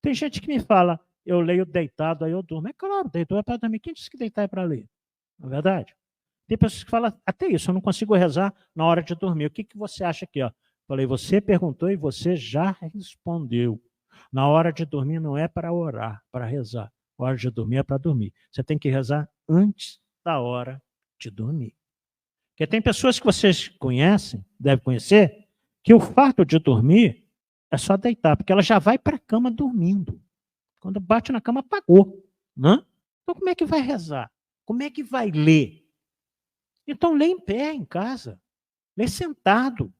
Tem gente que me fala, eu leio deitado, aí eu durmo. É claro, deitou é para dormir. Quem disse que deitar é para ler? Não é verdade? Tem pessoas que falam, até isso, eu não consigo rezar na hora de dormir. O que você acha aqui? Ó? Falei, você perguntou e você já respondeu. Na hora de dormir não é para orar, para rezar. A hora de dormir é para dormir. Você tem que rezar antes da hora de dormir. Porque tem pessoas que vocês conhecem, devem conhecer, que o fato de dormir é só deitar, porque ela já vai para a cama dormindo. Quando bate na cama, apagou. Né? Então, como é que vai rezar? Como é que vai ler? Então, lê em pé em casa. Lê sentado.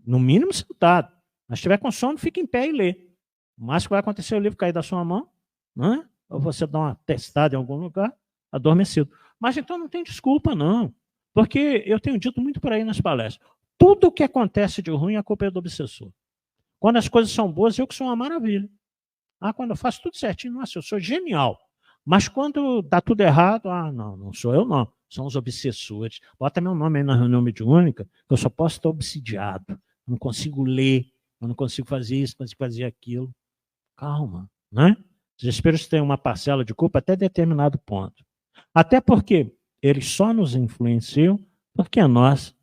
No mínimo sentado. Mas se estiver com sono, fica em pé e lê. O máximo que vai acontecer é o livro cair da sua mão, né? Ou você dar uma testada em algum lugar, adormecido. Mas então não tem desculpa, não. Porque eu tenho dito muito por aí nas palestras. Tudo o que acontece de ruim, a culpa é do obsessor. Quando as coisas são boas, eu que sou uma maravilha. Quando eu faço tudo certinho, nossa, eu sou genial. Mas quando dá tudo errado, não sou eu, não. São os obsessores. Bota meu nome aí na reunião mediúnica, que eu só posso estar obsidiado. Eu não consigo ler, eu não consigo fazer isso, não consigo fazer aquilo. Calma, né? Os espíritos têm uma parcela de culpa até determinado ponto. Até porque eles só nos influenciam porque nós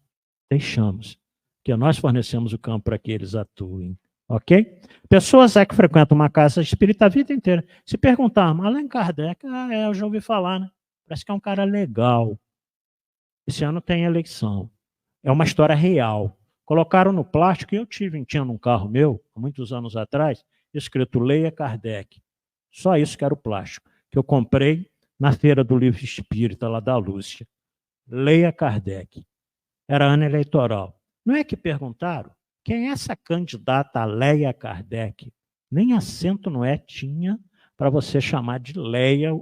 deixamos, que nós fornecemos o campo para que eles atuem. Ok? Pessoas que frequentam uma casa espírita a vida inteira. Se perguntar, mas Allan Kardec, eu já ouvi falar, né? Parece que é um cara legal. Esse ano tem eleição. É uma história real. Colocaram no plástico, e eu tinha num carro meu, há muitos anos atrás, escrito Leia Kardec. Só isso que era o plástico, que eu comprei na feira do livro espírita, lá da Lúcia. Leia Kardec. Era ano eleitoral. Não é que perguntaram? Quem é essa candidata a Leia Kardec? Nem acento no é tinha para você chamar de Leia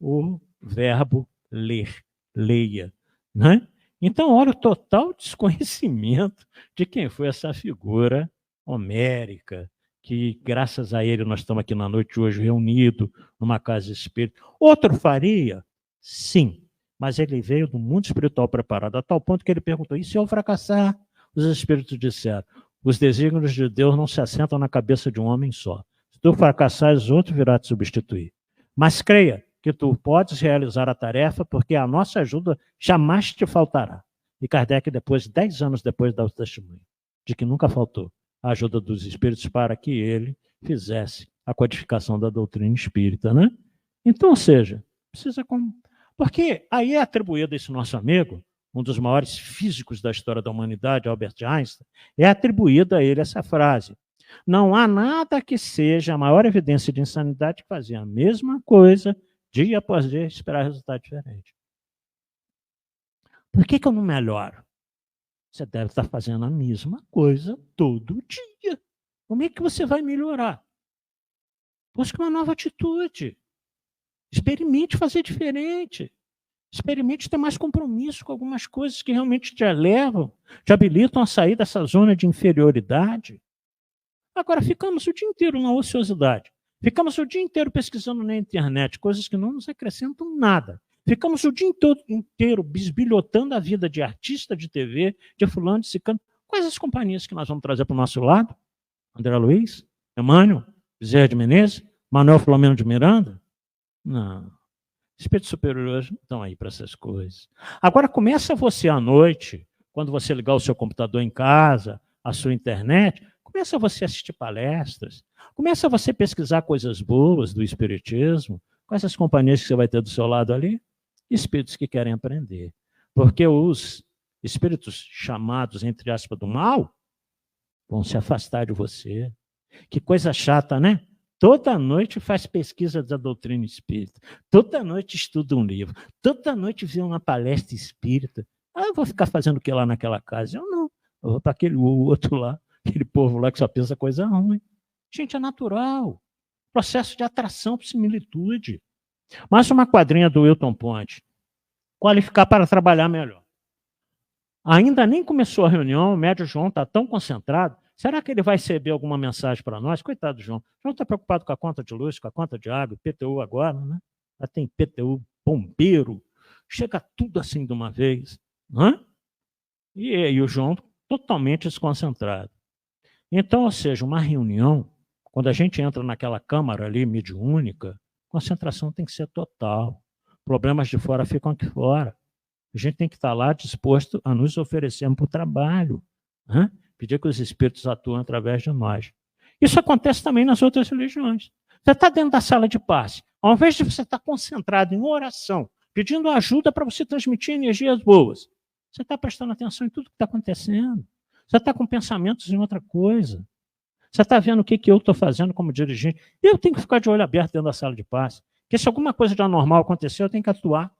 o verbo ler, leia. Né? Então, olha o total desconhecimento de quem foi essa figura homérica, que graças a ele nós estamos aqui na noite de hoje reunidos numa casa espírita. Outro faria? Sim, mas ele veio do mundo espiritual preparado, a tal ponto que ele perguntou, e se eu fracassar? Os espíritos disseram, os desígnios de Deus não se assentam na cabeça de um homem só. Se tu fracassares, outro virá te substituir. Mas creia que tu podes realizar a tarefa, porque a nossa ajuda jamais te faltará. E Kardec, 10 anos depois, dá o testemunho de que nunca faltou a ajuda dos espíritos para que ele fizesse a codificação da doutrina espírita, né? Então, ou seja, precisa... Porque aí é atribuído a esse nosso amigo, um dos maiores físicos da história da humanidade, Albert Einstein, é atribuída a ele essa frase. Não há nada que seja a maior evidência de insanidade que fazer a mesma coisa dia após dia e esperar resultado diferente. Por que eu não melhoro? Você deve estar fazendo a mesma coisa todo dia. Como é que você vai melhorar? Busque uma nova atitude. Experimente fazer diferente. Experimente ter mais compromisso com algumas coisas que realmente te elevam, te habilitam a sair dessa zona de inferioridade. Agora, ficamos o dia inteiro na ociosidade. Ficamos o dia inteiro pesquisando na internet coisas que não nos acrescentam nada. Ficamos o dia inteiro bisbilhotando a vida de artista de TV, de fulano, de ciclano. Quais as companhias que nós vamos trazer para o nosso lado? André Luiz? Emmanuel? Bezerra de Menezes? Manuel Filomeno de Miranda? Não. Espíritos superiores não estão aí para essas coisas. Agora, começa você à noite, quando você ligar o seu computador em casa, a sua internet, começa você a assistir palestras, começa você a pesquisar coisas boas do espiritismo, quais as companhias que você vai ter do seu lado ali? Espíritos que querem aprender. Porque os espíritos chamados, entre aspas, do mal, vão se afastar de você. Que coisa chata, né? Toda noite faz pesquisa da doutrina espírita. Toda noite estuda um livro. Toda noite vê uma palestra espírita. Eu vou ficar fazendo o que lá naquela casa? Eu não. Eu vou para aquele outro lá, aquele povo lá que só pensa coisa ruim. Gente, é natural. Processo de atração por similitude. Mais uma quadrinha do Wilton Ponte. Qualificar para trabalhar melhor. Ainda nem começou a reunião, o médio João está tão concentrado. Será que ele vai receber alguma mensagem para nós? Coitado do João. O João está preocupado com a conta de luz, com a conta de água, PTU agora, né? Já tem PTU, bombeiro, chega tudo assim de uma vez. Né? E o João totalmente desconcentrado. Então, ou seja, uma reunião, quando a gente entra naquela câmara ali, mediúnica, concentração tem que ser total. Problemas de fora ficam aqui fora. A gente tem que estar lá disposto a nos oferecermos para o trabalho. Né? Pedir que os espíritos atuem através de nós. Isso acontece também nas outras religiões. Você está dentro da sala de passe. Ao invés de você estar concentrado em oração, pedindo ajuda para você transmitir energias boas, Você está prestando atenção em tudo que está acontecendo. Você está com pensamentos em outra coisa. Você está vendo o que eu estou fazendo como dirigente. Eu tenho que ficar de olho aberto dentro da sala de passe. Porque se alguma coisa de anormal acontecer, eu tenho que atuar.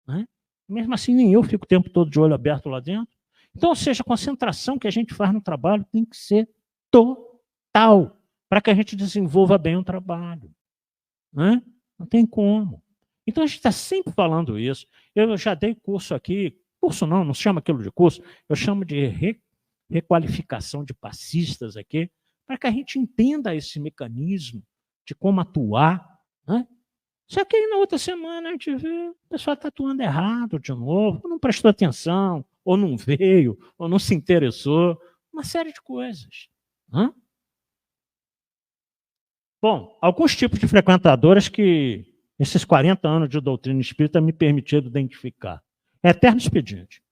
Né? Mesmo assim, nem eu fico o tempo todo de olho aberto lá dentro. Então, ou seja, a concentração que a gente faz no trabalho tem que ser total, para que a gente desenvolva bem o trabalho. Né? Não tem como. Então, a gente está sempre falando isso. Eu já dei curso aqui, curso não chamo aquilo de curso, eu chamo de requalificação de passistas aqui, para que a gente entenda esse mecanismo de como atuar. Né? Só que aí na outra semana a gente vê o pessoal está atuando errado de novo, ou não prestou atenção, ou não veio, ou não se interessou, uma série de coisas. Hã? Bom, alguns tipos de frequentadoras que esses 40 anos de doutrina espírita me permitiram identificar. É eterno expediente.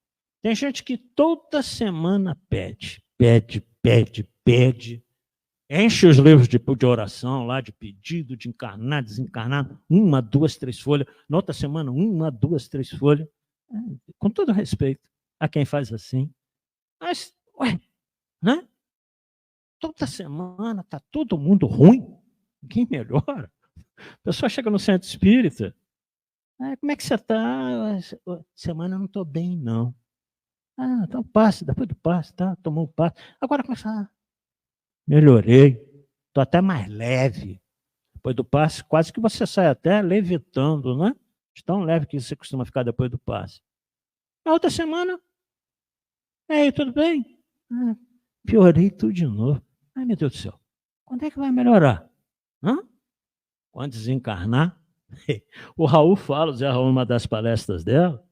Tem gente que toda semana pede, enche os livros de oração lá, de pedido, de encarnar, desencarnar, 1, 2, 3 folhas. Na outra semana, 1, 2, 3 folhas. Com todo respeito a quem faz assim. Mas, né? Toda semana está todo mundo ruim. Ninguém melhora. A pessoa chega no centro espírita. Como é que você está? Semana eu não estou bem, não. Então passe, depois do passe, tá? Tomou o passe. Agora começa. Melhorei. Estou até mais leve. Depois do passe, quase que você sai até levitando, né? De tão leve que você costuma ficar depois do passe. Na outra semana, tudo bem? Piorei tudo de novo. Ai, meu Deus do céu. Quando é que vai melhorar? Quando desencarnar? O Raul fala, o Zé Raul, uma das palestras dela,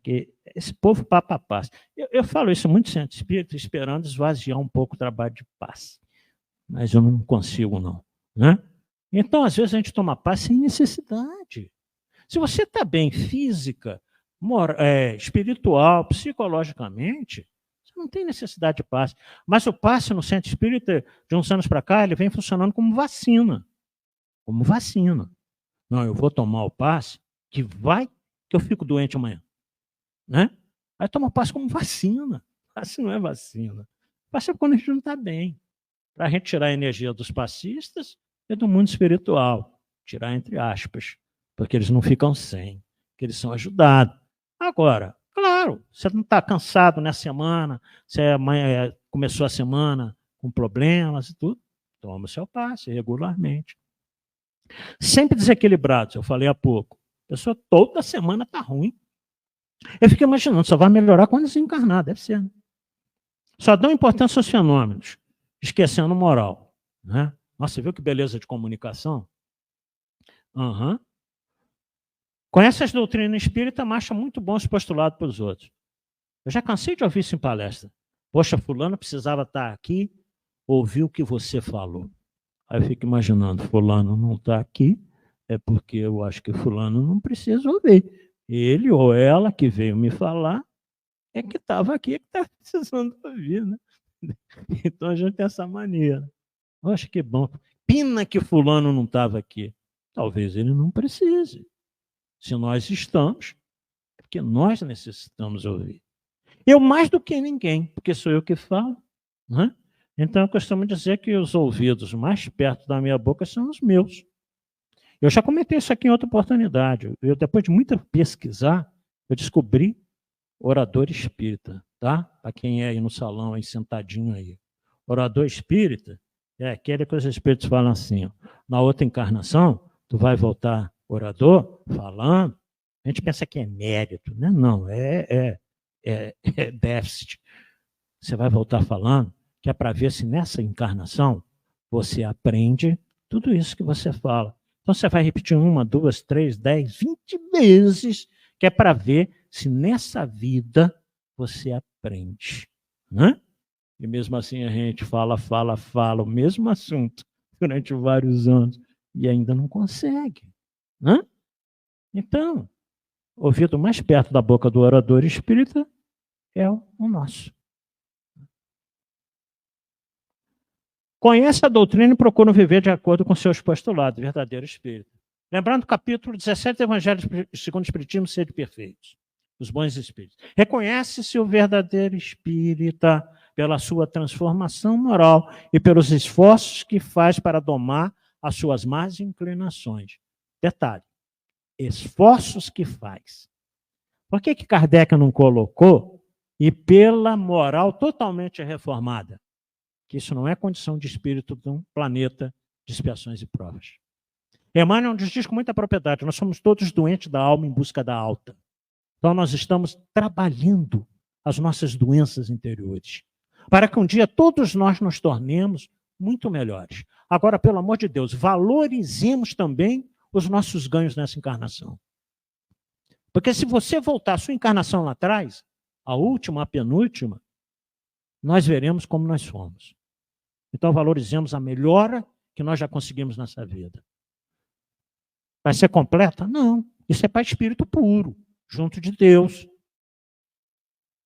que esse povo passa. Eu falo isso muito centro espírita, esperando esvaziar um pouco o trabalho de paz. Mas eu não consigo, não. Né? Então, às vezes, a gente toma paz sem necessidade. Se você está bem física, espiritual, psicologicamente, você não tem necessidade de passe. Mas o passe no centro espírita, de uns anos para cá, ele vem funcionando como vacina. Como vacina. Não, eu vou tomar o passe que eu fico doente amanhã. Né? Aí toma o passe como vacina. Passe não é vacina. Passe é quando a gente não está bem. Para a gente tirar a energia dos passistas e do mundo espiritual. Tirar entre aspas. Porque eles não ficam sem. Porque eles são ajudados. Agora, claro, você não está cansado nessa semana, você começou a semana com problemas e tudo, toma o seu passe regularmente. Sempre desequilibrados, eu falei há pouco. A pessoa toda semana está ruim. Eu fico imaginando, só vai melhorar quando desencarnar, deve ser. Né? Só dão importância aos fenômenos, esquecendo o moral. Né? Nossa, você viu que beleza de comunicação? Conhece as doutrinas espíritas, mas acha muito bom esse postulado para os outros. Eu já cansei de ouvir isso em palestra. Poxa, fulano precisava estar aqui, ouvir o que você falou. Aí eu fico imaginando, fulano não está aqui, é porque eu acho que fulano não precisa ouvir. Ele ou ela que veio me falar é que estava aqui, que está precisando ouvir. Né? Então a gente tem essa mania. Poxa, que bom. Pena que fulano não estava aqui. Talvez ele não precise. Se nós estamos, é porque nós necessitamos ouvir. Eu mais do que ninguém, porque sou eu que falo. Né? Então, eu costumo dizer que os ouvidos mais perto da minha boca são os meus. Eu já comentei isso aqui em outra oportunidade. Depois de muito pesquisar, eu descobri orador espírita. Tá? Para quem é aí no salão, aí sentadinho aí. Orador espírita é aquele que os espíritos falam assim, ó, na outra encarnação, tu vai voltar orador, falando, a gente pensa que é mérito, né? Não, é déficit. Você vai voltar falando, que é para ver se nessa encarnação você aprende tudo isso que você fala. Então você vai repetir 1, 2, 3, 10, 20 vezes, que é para ver se nessa vida você aprende. Né? E mesmo assim a gente fala o mesmo assunto durante vários anos e ainda não consegue. Né? Então, o ouvido mais perto da boca do orador espírita é o nosso. Conhece a doutrina e procura viver de acordo com seus postulados, verdadeiro espírito. Lembrando o capítulo 17 do Evangelho segundo o Espiritismo, Sede Perfeitos. os bons espíritos. Reconhece-se o verdadeiro espírita pela sua transformação moral e pelos esforços que faz para domar as suas más inclinações. Detalhe, esforços que faz. Por que Kardec não colocou e pela moral totalmente reformada? Que isso não é condição de espírito de um planeta de expiações e provas. Emmanuel nos diz com muita propriedade, nós somos todos doentes da alma em busca da alta. Então nós estamos trabalhando as nossas doenças interiores, para que um dia todos nós nos tornemos muito melhores. Agora, pelo amor de Deus, valorizemos também os nossos ganhos nessa encarnação. Porque se você voltar a sua encarnação lá atrás, a última, a penúltima, nós veremos como nós fomos. Então valorizemos a melhora que nós já conseguimos nessa vida. Vai ser completa? Não. Isso é para espírito puro, junto de Deus.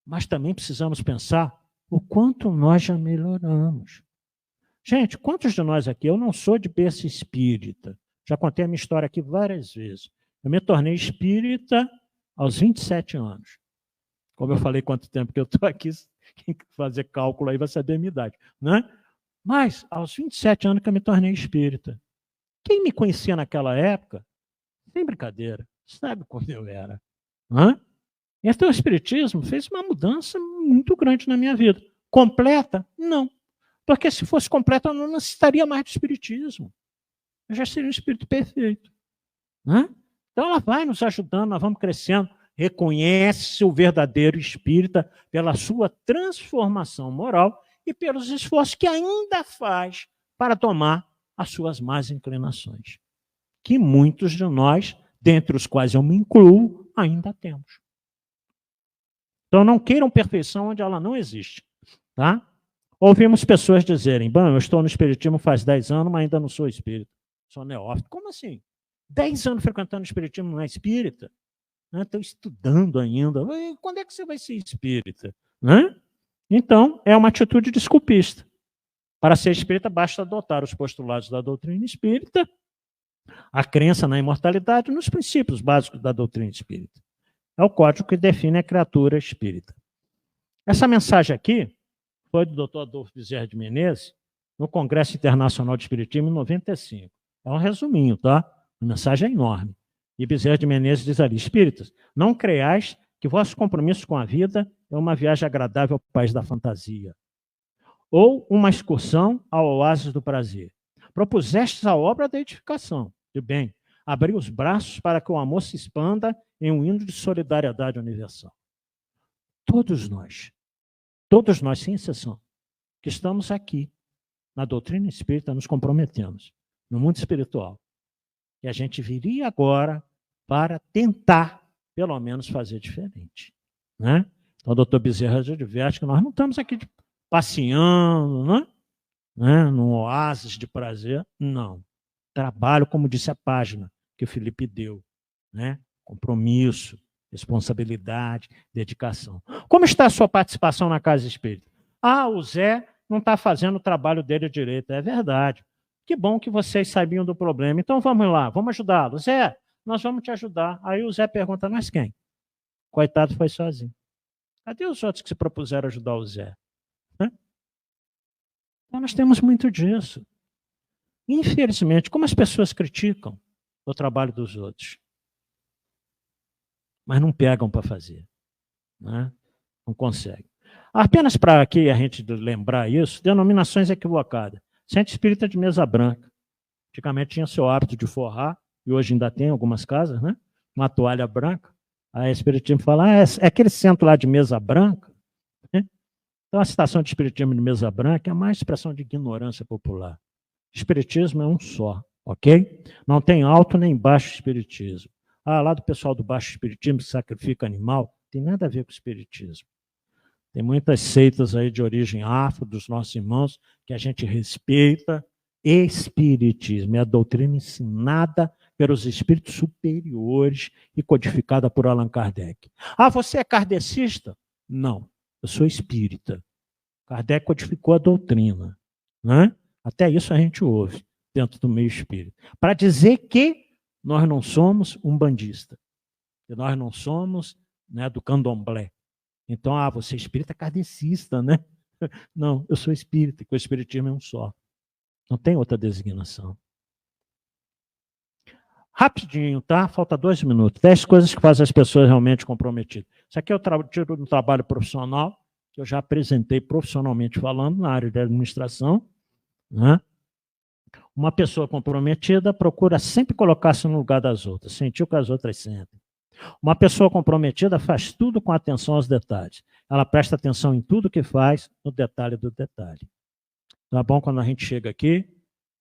Mas também precisamos pensar o quanto nós já melhoramos. Gente, quantos de nós aqui, eu não sou de berço espírita, já contei a minha história aqui várias vezes. Eu me tornei espírita aos 27 anos. Como eu falei quanto tempo que eu estou aqui, quem fazer cálculo aí vai saber a minha idade, né? Mas aos 27 anos que eu me tornei espírita. Quem me conhecia naquela época, sem brincadeira, sabe como eu era. Né? Então o Espiritismo fez uma mudança muito grande na minha vida. Completa? Não. Porque se fosse completa, eu não necessitaria mais do Espiritismo. Eu já seria um espírito perfeito. Né? Então ela vai nos ajudando, nós vamos crescendo. Reconhece o verdadeiro espírita pela sua transformação moral e pelos esforços que ainda faz para tomar as suas más inclinações. Que muitos de nós, dentre os quais eu me incluo, ainda temos. Então não queiram perfeição onde ela não existe. Tá? Ouvimos pessoas dizerem, bom, eu estou no espiritismo faz 10 anos, mas ainda não sou espírita. Sou neófito. Como assim? 10 anos frequentando o espiritismo não é espírita? Estou estudando ainda. Quando é que você vai ser espírita? Né? Então, é uma atitude desculpista. Para ser espírita, basta adotar os postulados da doutrina espírita, a crença na imortalidade e nos princípios básicos da doutrina espírita. É o código que define a criatura espírita. Essa mensagem aqui foi do Dr. Adolfo Bezerra de Menezes, no Congresso Internacional de Espiritismo, em 95. É um resuminho, tá? A mensagem é enorme. E Bezerra de Menezes diz ali, espíritas, não creiais que vosso compromisso com a vida é uma viagem agradável ao país da fantasia, ou uma excursão ao oásis do prazer. Propusestes a obra da edificação, de bem, abrir os braços para que o amor se expanda em um hino de solidariedade universal. Todos nós, sem exceção, que estamos aqui, na doutrina espírita, nos comprometemos, no mundo espiritual. E a gente viria agora para tentar, pelo menos, fazer diferente. Né? Então, o doutor Bezerra já adverte que nós não estamos aqui passeando, né? Num oásis de prazer. Não. Trabalho, como disse a página que o Felipe deu. Né? Compromisso, responsabilidade, dedicação. Como está a sua participação na Casa Espírita? O Zé não está fazendo o trabalho dele direito. É verdade. Que bom que vocês sabiam do problema. Então vamos lá, vamos ajudá-lo. Zé, nós vamos te ajudar. Aí o Zé pergunta, mas quem? Coitado, foi sozinho. Cadê os outros que se propuseram ajudar o Zé? Então nós temos muito disso. Infelizmente, como as pessoas criticam o trabalho dos outros, mas não pegam para fazer. Né? Não conseguem. Apenas para aqui a gente lembrar isso, denominações equivocadas. Centro Espírita de Mesa Branca. Antigamente tinha seu hábito de forrar, e hoje ainda tem algumas casas, né? Uma toalha branca. Aí o Espiritismo fala, é aquele centro lá de Mesa Branca. Né? Então a citação de Espiritismo de Mesa Branca é mais expressão de ignorância popular. Espiritismo é um só, ok? Não tem alto nem baixo espiritismo. Lá do pessoal do baixo espiritismo que sacrifica animal, tem nada a ver com o espiritismo. Tem muitas seitas aí de origem afro, dos nossos irmãos, que a gente respeita. Espiritismo é a doutrina ensinada pelos espíritos superiores e codificada por Allan Kardec. Você é kardecista? Não, eu sou espírita. Kardec codificou a doutrina. Né? Até isso a gente ouve dentro do meio espírita. Para dizer que nós não somos umbandistas, que nós não somos né, do candomblé. Então, você é espírita kardecista, né? Não, eu sou espírita, que o espiritismo é um só. Não tem outra designação. Rapidinho, tá? Falta 2 minutos. 10 coisas que fazem as pessoas realmente comprometidas. Isso aqui eu tiro do trabalho profissional, que eu já apresentei profissionalmente falando na área de administração, né? Uma pessoa comprometida procura sempre colocar-se no lugar das outras, sentir o que as outras sentem. Uma pessoa comprometida faz tudo com atenção aos detalhes. Ela presta atenção em tudo que faz, no detalhe do detalhe. Então é bom quando a gente chega aqui,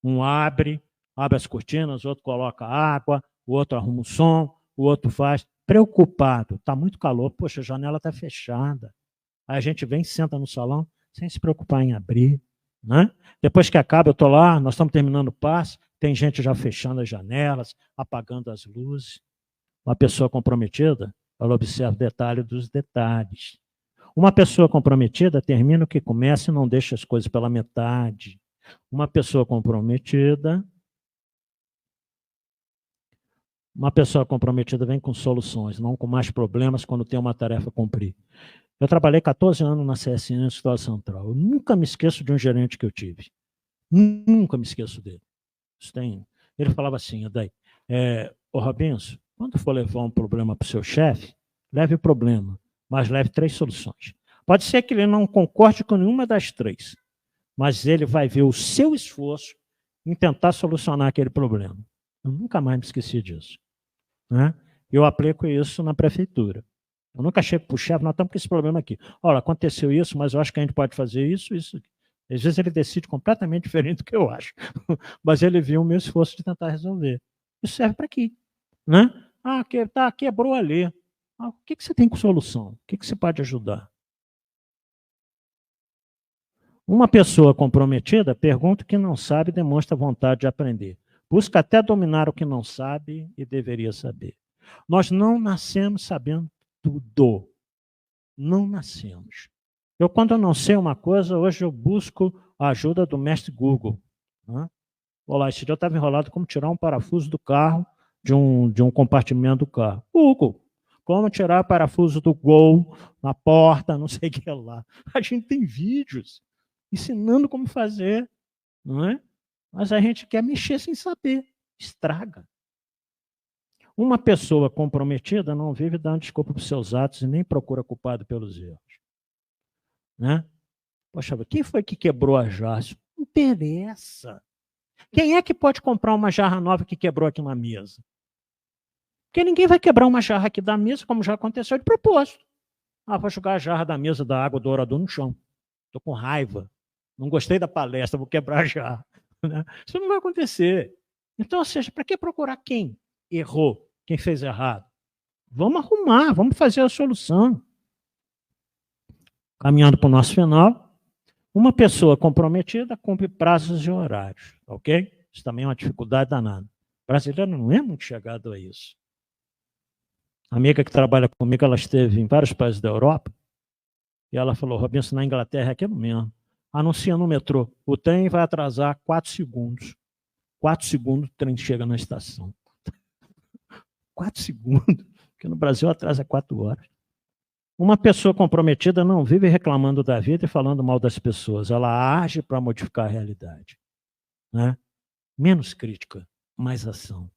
um abre as cortinas, o outro coloca água, o outro arruma o som, o outro faz. Preocupado, está muito calor, poxa, a janela está fechada. Aí a gente vem e senta no salão, sem se preocupar em abrir. Né? Depois que acaba, eu estou lá, nós estamos terminando o passe, tem gente já fechando as janelas, apagando as luzes. Uma pessoa comprometida, ela observa o detalhe dos detalhes. Uma pessoa comprometida termina o que começa e não deixa as coisas pela metade. Uma pessoa comprometida vem com soluções, não com mais problemas quando tem uma tarefa a cumprir. Eu trabalhei 14 anos na CSN, Escola Central. Eu nunca me esqueço de um gerente que eu tive. Nunca me esqueço dele. Ele falava assim, ô Robinson, quando for levar um problema para o seu chefe, leve o problema, mas leve 3 soluções. Pode ser que ele não concorde com nenhuma das 3, mas ele vai ver o seu esforço em tentar solucionar aquele problema. Eu nunca mais me esqueci disso. Né? Eu aplico isso na prefeitura. Eu nunca chego para o chefe, nós estamos com esse problema aqui. Olha, aconteceu isso, mas eu acho que a gente pode fazer isso. Às vezes ele decide completamente diferente do que eu acho. Mas ele viu o meu esforço de tentar resolver. Isso serve para aqui. Né? Quebrou ali. O que você tem com solução? O que você pode ajudar? Uma pessoa comprometida pergunta o que não sabe e demonstra vontade de aprender. Busca até dominar o que não sabe e deveria saber. Nós não nascemos sabendo tudo. Não nascemos. Quando eu não sei uma coisa, hoje eu busco a ajuda do mestre Google. Né? Olá, esse dia eu estava enrolado como tirar um parafuso do carro, de um compartimento do carro. Google. Como tirar parafuso do Gol na porta, não sei o que lá. A gente tem vídeos ensinando como fazer, não é? Mas a gente quer mexer sem saber. Estraga. Uma pessoa comprometida não vive dando desculpa para os seus atos e nem procura culpado pelos erros. Né? Poxa, quem foi que quebrou a jarra? Isso não interessa. Quem é que pode comprar uma jarra nova que quebrou aqui na mesa? Porque ninguém vai quebrar uma jarra aqui da mesa, como já aconteceu de propósito. Vou jogar a jarra da mesa da água do orador no chão. Estou com raiva. Não gostei da palestra, vou quebrar a jarra. Né? Isso não vai acontecer. Então, ou seja, para que procurar quem errou, quem fez errado? Vamos arrumar, vamos fazer a solução. Caminhando para o nosso final, uma pessoa comprometida cumpre prazos e horários, ok? Isso também é uma dificuldade danada. O brasileiro não é muito chegado a isso. A amiga que trabalha comigo, ela esteve em vários países da Europa, e ela falou, Robinson, na Inglaterra é aquilo mesmo. Anuncia no metrô, o trem vai atrasar 4 segundos. 4 segundos o trem chega na estação. 4 segundos, porque no Brasil atrasa 4 horas. Uma pessoa comprometida não vive reclamando da vida e falando mal das pessoas. Ela age para modificar a realidade. Né? Menos crítica, mais ação.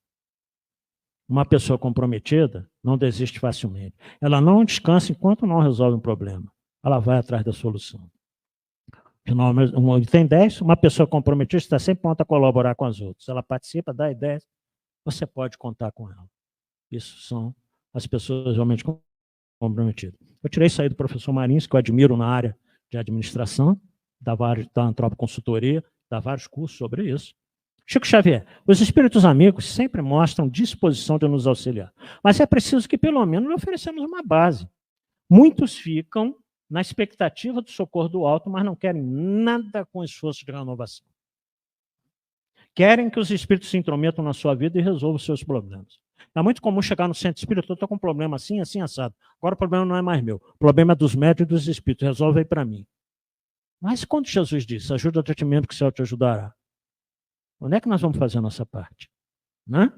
Uma pessoa comprometida não desiste facilmente. Ela não descansa enquanto não resolve um problema. Ela vai atrás da solução. Item 10, uma pessoa comprometida está sempre pronta a colaborar com as outras. Ela participa, dá ideias, você pode contar com ela. Isso são as pessoas realmente comprometidas. Eu tirei isso aí do professor Marins, que eu admiro na área de administração, da Antrópica Consultoria, dá vários cursos sobre isso. Chico Xavier, os espíritos amigos sempre mostram disposição de nos auxiliar, mas é preciso que pelo menos lhe ofereçamos uma base. Muitos ficam na expectativa do socorro do alto, mas não querem nada com esforço de renovação. Querem que os espíritos se intrometam na sua vida e resolvam os seus problemas. É muito comum chegar no centro espírita, eu estou com um problema assim, assim, assado. Agora o problema não é mais meu, o problema é dos médios e dos espíritos, resolve aí para mim. Mas quando Jesus disse, ajuda-te a ti mesmo que o céu te ajudará, onde é que nós vamos fazer a nossa parte? Né?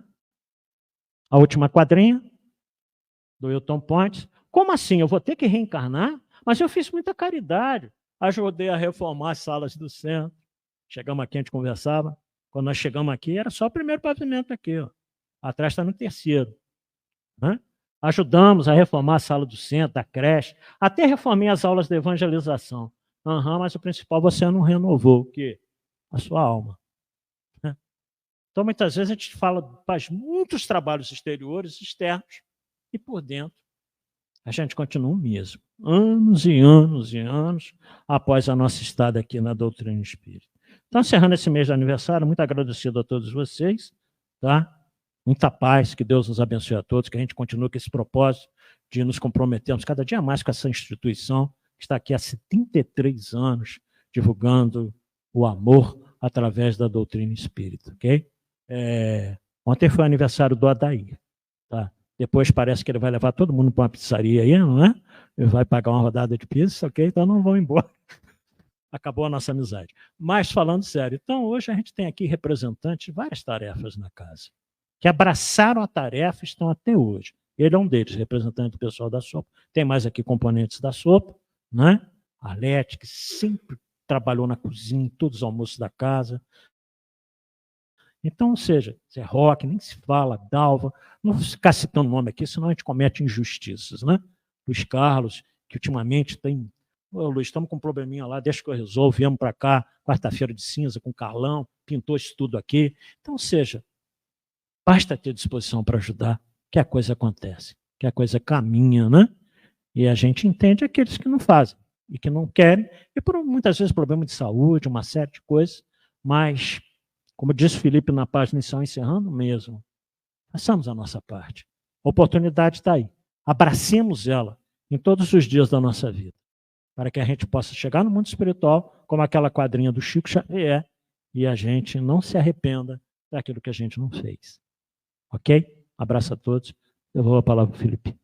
A última quadrinha, do Hilton Pontes. Como assim? Eu vou ter que reencarnar? Mas eu fiz muita caridade. Ajudei a reformar as salas do centro. Chegamos aqui, a gente conversava. Quando nós chegamos aqui, era só o primeiro pavimento aqui. Ó. Atrás está no terceiro. Né? Ajudamos a reformar a sala do centro, da creche. Até reformei as aulas de evangelização. Mas o principal você não renovou, o quê? A sua alma. Né? Então, muitas vezes, a gente faz muitos trabalhos exteriores, externos, e por dentro a gente continua o mesmo. Anos e anos e anos após a nossa estada aqui na doutrina espírita. Então, encerrando esse mês de aniversário, muito agradecido a todos vocês, tá? Muita paz, que Deus nos abençoe a todos, que a gente continue com esse propósito de nos comprometermos cada dia mais com essa instituição que está aqui há 73 anos, divulgando o amor através da doutrina espírita, ok? Ontem foi o aniversário do Adair, tá? Depois parece que ele vai levar todo mundo para uma pizzaria aí, não é? Ele vai pagar uma rodada de pizza, ok? Então não vão embora. Acabou a nossa amizade. Mas falando sério, então hoje a gente tem aqui representantes de várias tarefas na casa, que abraçaram a tarefa e estão até hoje. Ele é um deles, representante do pessoal da sopa. Tem mais aqui componentes da sopa, né? A Lete, que sempre trabalhou na cozinha, em todos os almoços da casa. Então, ou seja, Zé Roque, nem se fala, Dalva, não vou ficar citando nome aqui, senão a gente comete injustiças, né? Luiz Carlos, que ultimamente tem... Ô, Luiz, estamos com um probleminha lá, deixa que eu resolvo, viemos para cá, quarta-feira de cinza, com o Carlão, pintou isso tudo aqui. Então, ou seja, basta ter disposição para ajudar, que a coisa acontece, que a coisa caminha, né? E a gente entende aqueles que não fazem e que não querem, e por muitas vezes problema de saúde, uma série de coisas, mas, como disse Felipe na página inicial, encerrando mesmo, façamos a nossa parte. A oportunidade está aí. Abracemos ela em todos os dias da nossa vida, para que a gente possa chegar no mundo espiritual, como aquela quadrinha do Chico Xavier, e a gente não se arrependa daquilo que a gente não fez. Ok? Abraço a todos. Eu vou a palavra para o Felipe.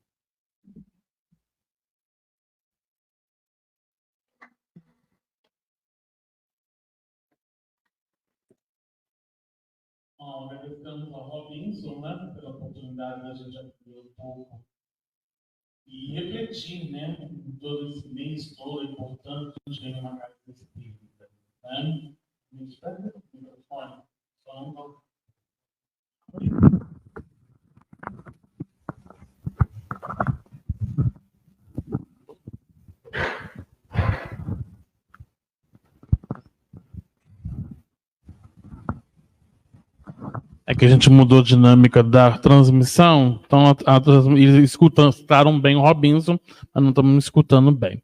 Agradecemos ao Robinson, né, pela oportunidade de a gente aprender um pouco e refletir, né, em todo esse mês todo, é importante ter uma casa espírita. Né? Me espera o microfone, só não vou. É que a gente mudou a dinâmica da transmissão, então eles escutaram bem o Robinson, mas não estamos escutando bem.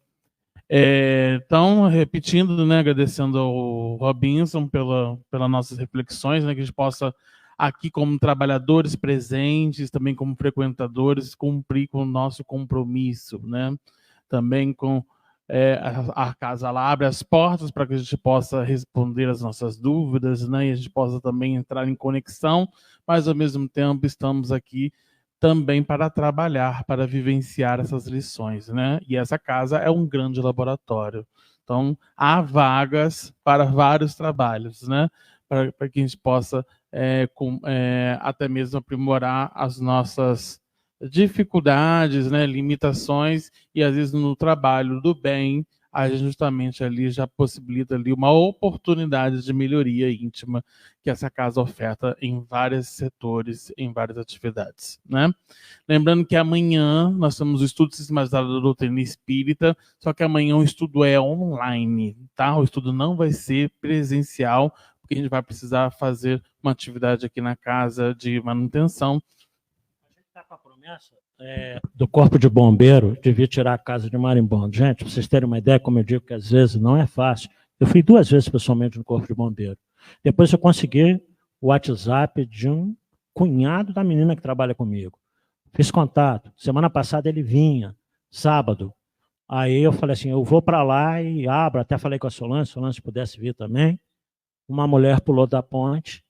Então, repetindo, né, agradecendo ao Robinson pelas nossas reflexões, né, que a gente possa, aqui como trabalhadores presentes, também como frequentadores, cumprir com o nosso compromisso, né, também com a casa ela abre as portas para que a gente possa responder as nossas dúvidas, né, e a gente possa também entrar em conexão, mas ao mesmo tempo estamos aqui também para trabalhar, para vivenciar essas lições, né? E essa casa é um grande laboratório. Então, há vagas para vários trabalhos, né? Para que a gente possa até mesmo aprimorar as nossas dificuldades, né? Limitações, e às vezes no trabalho do bem, a gente justamente ali já possibilita ali uma oportunidade de melhoria íntima que essa casa oferta em vários setores, em várias atividades, né? Lembrando que amanhã nós temos o estudo sistematizado da doutrina espírita, só que amanhã o estudo é online, tá? O estudo não vai ser presencial, porque a gente vai precisar fazer uma atividade aqui na casa de manutenção. A gente está com a promessa do Corpo de Bombeiro de vir tirar a casa de marimbondo. Gente, para vocês terem uma ideia, como eu digo que às vezes não é fácil, eu fui 2 vezes pessoalmente no Corpo de Bombeiro. Depois eu consegui o WhatsApp de um cunhado da menina que trabalha comigo. Fiz contato. Semana passada ele vinha, sábado. Aí eu falei assim, eu vou para lá e abro. Até falei com a Solange, se pudesse vir também. Uma mulher pulou da ponte,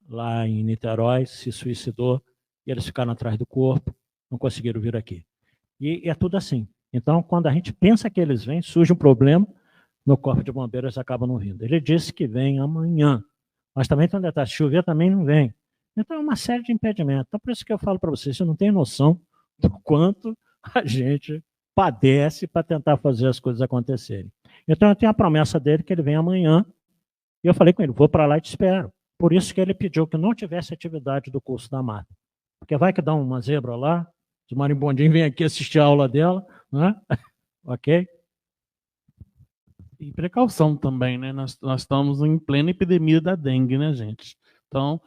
lá em Niterói, se suicidou, e eles ficaram atrás do corpo, não conseguiram vir aqui. E é tudo assim. Então, quando a gente pensa que eles vêm, surge um problema, no Corpo de Bombeiros eles acabam não vindo. Ele disse que vem amanhã, mas também quando está chover também não vem. Então é uma série de impedimentos. Então por isso que eu falo para vocês, eu não tenho noção do quanto a gente padece para tentar fazer as coisas acontecerem. Então, eu tenho a promessa dele que ele vem amanhã, e eu falei com ele, vou para lá e te espero. Por isso que ele pediu que não tivesse atividade do curso da Marta. Porque vai que dá uma zebra lá, os marimbondinhos vêm aqui assistir a aula dela, né? Ok? E precaução também, né? Nós estamos em plena epidemia da dengue, né, gente? Então,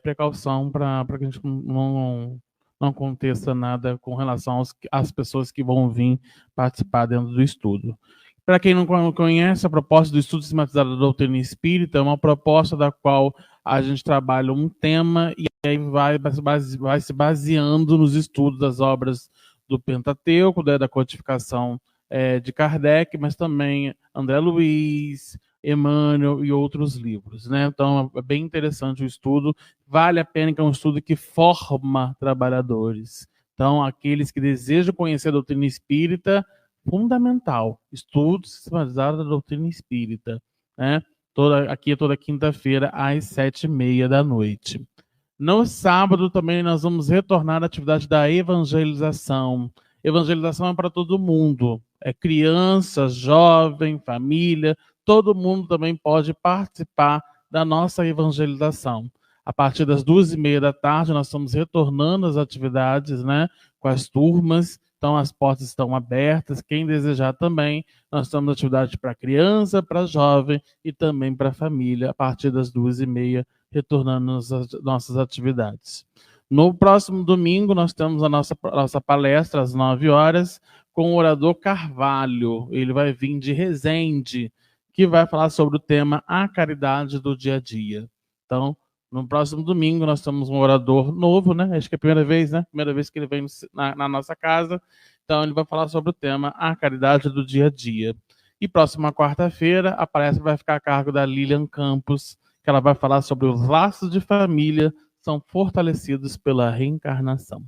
precaução para que a gente não aconteça nada com relação às pessoas que vão vir participar dentro do estudo. Para quem não conhece, a proposta do estudo sistematizado da doutrina espírita é uma proposta da qual a gente trabalha um tema e aí vai se baseando nos estudos das obras do Pentateuco, da codificação de Kardec, mas também André Luiz, Emmanuel e outros livros, né? Então, é bem interessante o estudo. Vale a pena, que é um estudo que forma trabalhadores. Então, aqueles que desejam conhecer a doutrina espírita, fundamental, estudo sistematizado da doutrina espírita, né? Aqui toda quinta-feira, às 7h30 da noite. No sábado também nós vamos retornar à atividade da evangelização. Evangelização é para todo mundo, é criança, jovem, família, todo mundo também pode participar da nossa evangelização. A partir das 2h30 da tarde, nós estamos retornando às atividades, né, com as turmas. Então, as portas estão abertas. Quem desejar também, nós estamos atividade para criança, para jovem e também para família, a partir das 2h30, retornando às nossas atividades. No próximo domingo, nós temos a nossa palestra, às 9h, com o orador Carvalho. Ele vai vir de Resende, que vai falar sobre o tema A Caridade do Dia a Dia. Então, no próximo domingo, nós temos um orador novo, né? Acho que é a primeira vez, né? Primeira vez que ele vem na nossa casa. Então, ele vai falar sobre o tema A Caridade do Dia a Dia. E próxima quarta-feira, a palestra vai ficar a cargo da Lilian Campos, que ela vai falar sobre os laços de família são fortalecidos pela reencarnação.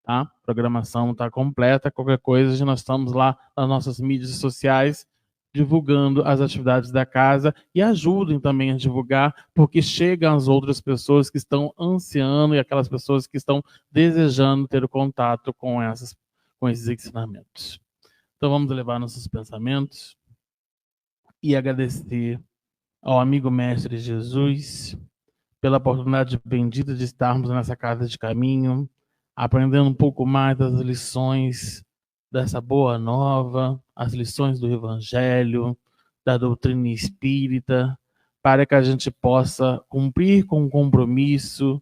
Tá? A programação está completa. Qualquer coisa, nós estamos lá nas nossas mídias sociais, divulgando as atividades da casa e ajudem também a divulgar, porque chegam as outras pessoas que estão ansiando e aquelas pessoas que estão desejando ter o contato com esses ensinamentos. Então vamos elevar nossos pensamentos e agradecer ao amigo mestre Jesus pela oportunidade bendita de estarmos nessa casa de caminho, aprendendo um pouco mais das lições dessa boa nova, as lições do Evangelho, da doutrina espírita, para que a gente possa cumprir com o compromisso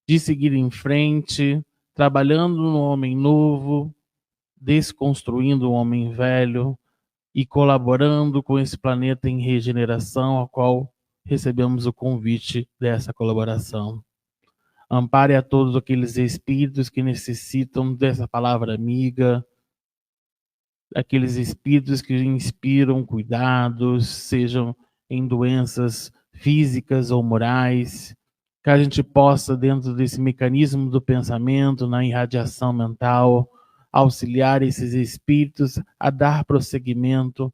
de seguir em frente, trabalhando no homem novo, desconstruindo o homem velho e colaborando com esse planeta em regeneração, ao qual recebemos o convite dessa colaboração. Ampare a todos aqueles espíritos que necessitam dessa palavra amiga, aqueles espíritos que inspiram cuidados, sejam em doenças físicas ou morais, que a gente possa, dentro desse mecanismo do pensamento, na irradiação mental, auxiliar esses espíritos a dar prosseguimento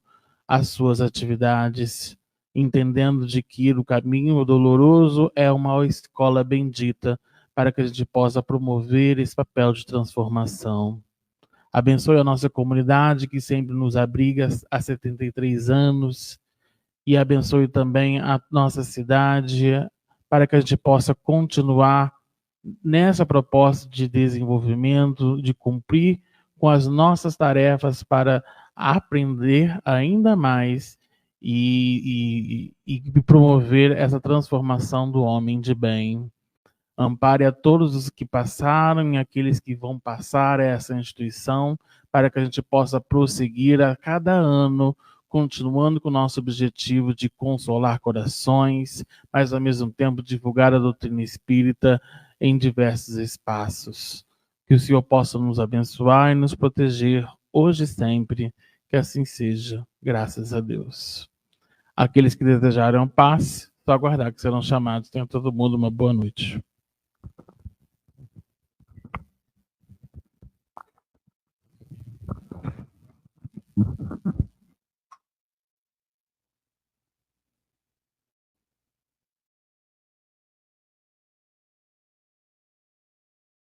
às suas atividades, entendendo de que o caminho doloroso é uma escola bendita para que a gente possa promover esse papel de transformação. Abençoe a nossa comunidade, que sempre nos abriga há 73 anos, e abençoe também a nossa cidade, para que a gente possa continuar nessa proposta de desenvolvimento, de cumprir com as nossas tarefas para aprender ainda mais e promover essa transformação do homem de bem. Ampare a todos os que passaram e aqueles que vão passar essa instituição, para que a gente possa prosseguir a cada ano, continuando com o nosso objetivo de consolar corações, mas ao mesmo tempo divulgar a doutrina espírita em diversos espaços. Que o Senhor possa nos abençoar e nos proteger hoje e sempre, que assim seja, graças a Deus. Aqueles que desejarem paz, só aguardar que serão chamados. Tenha todo mundo uma boa noite.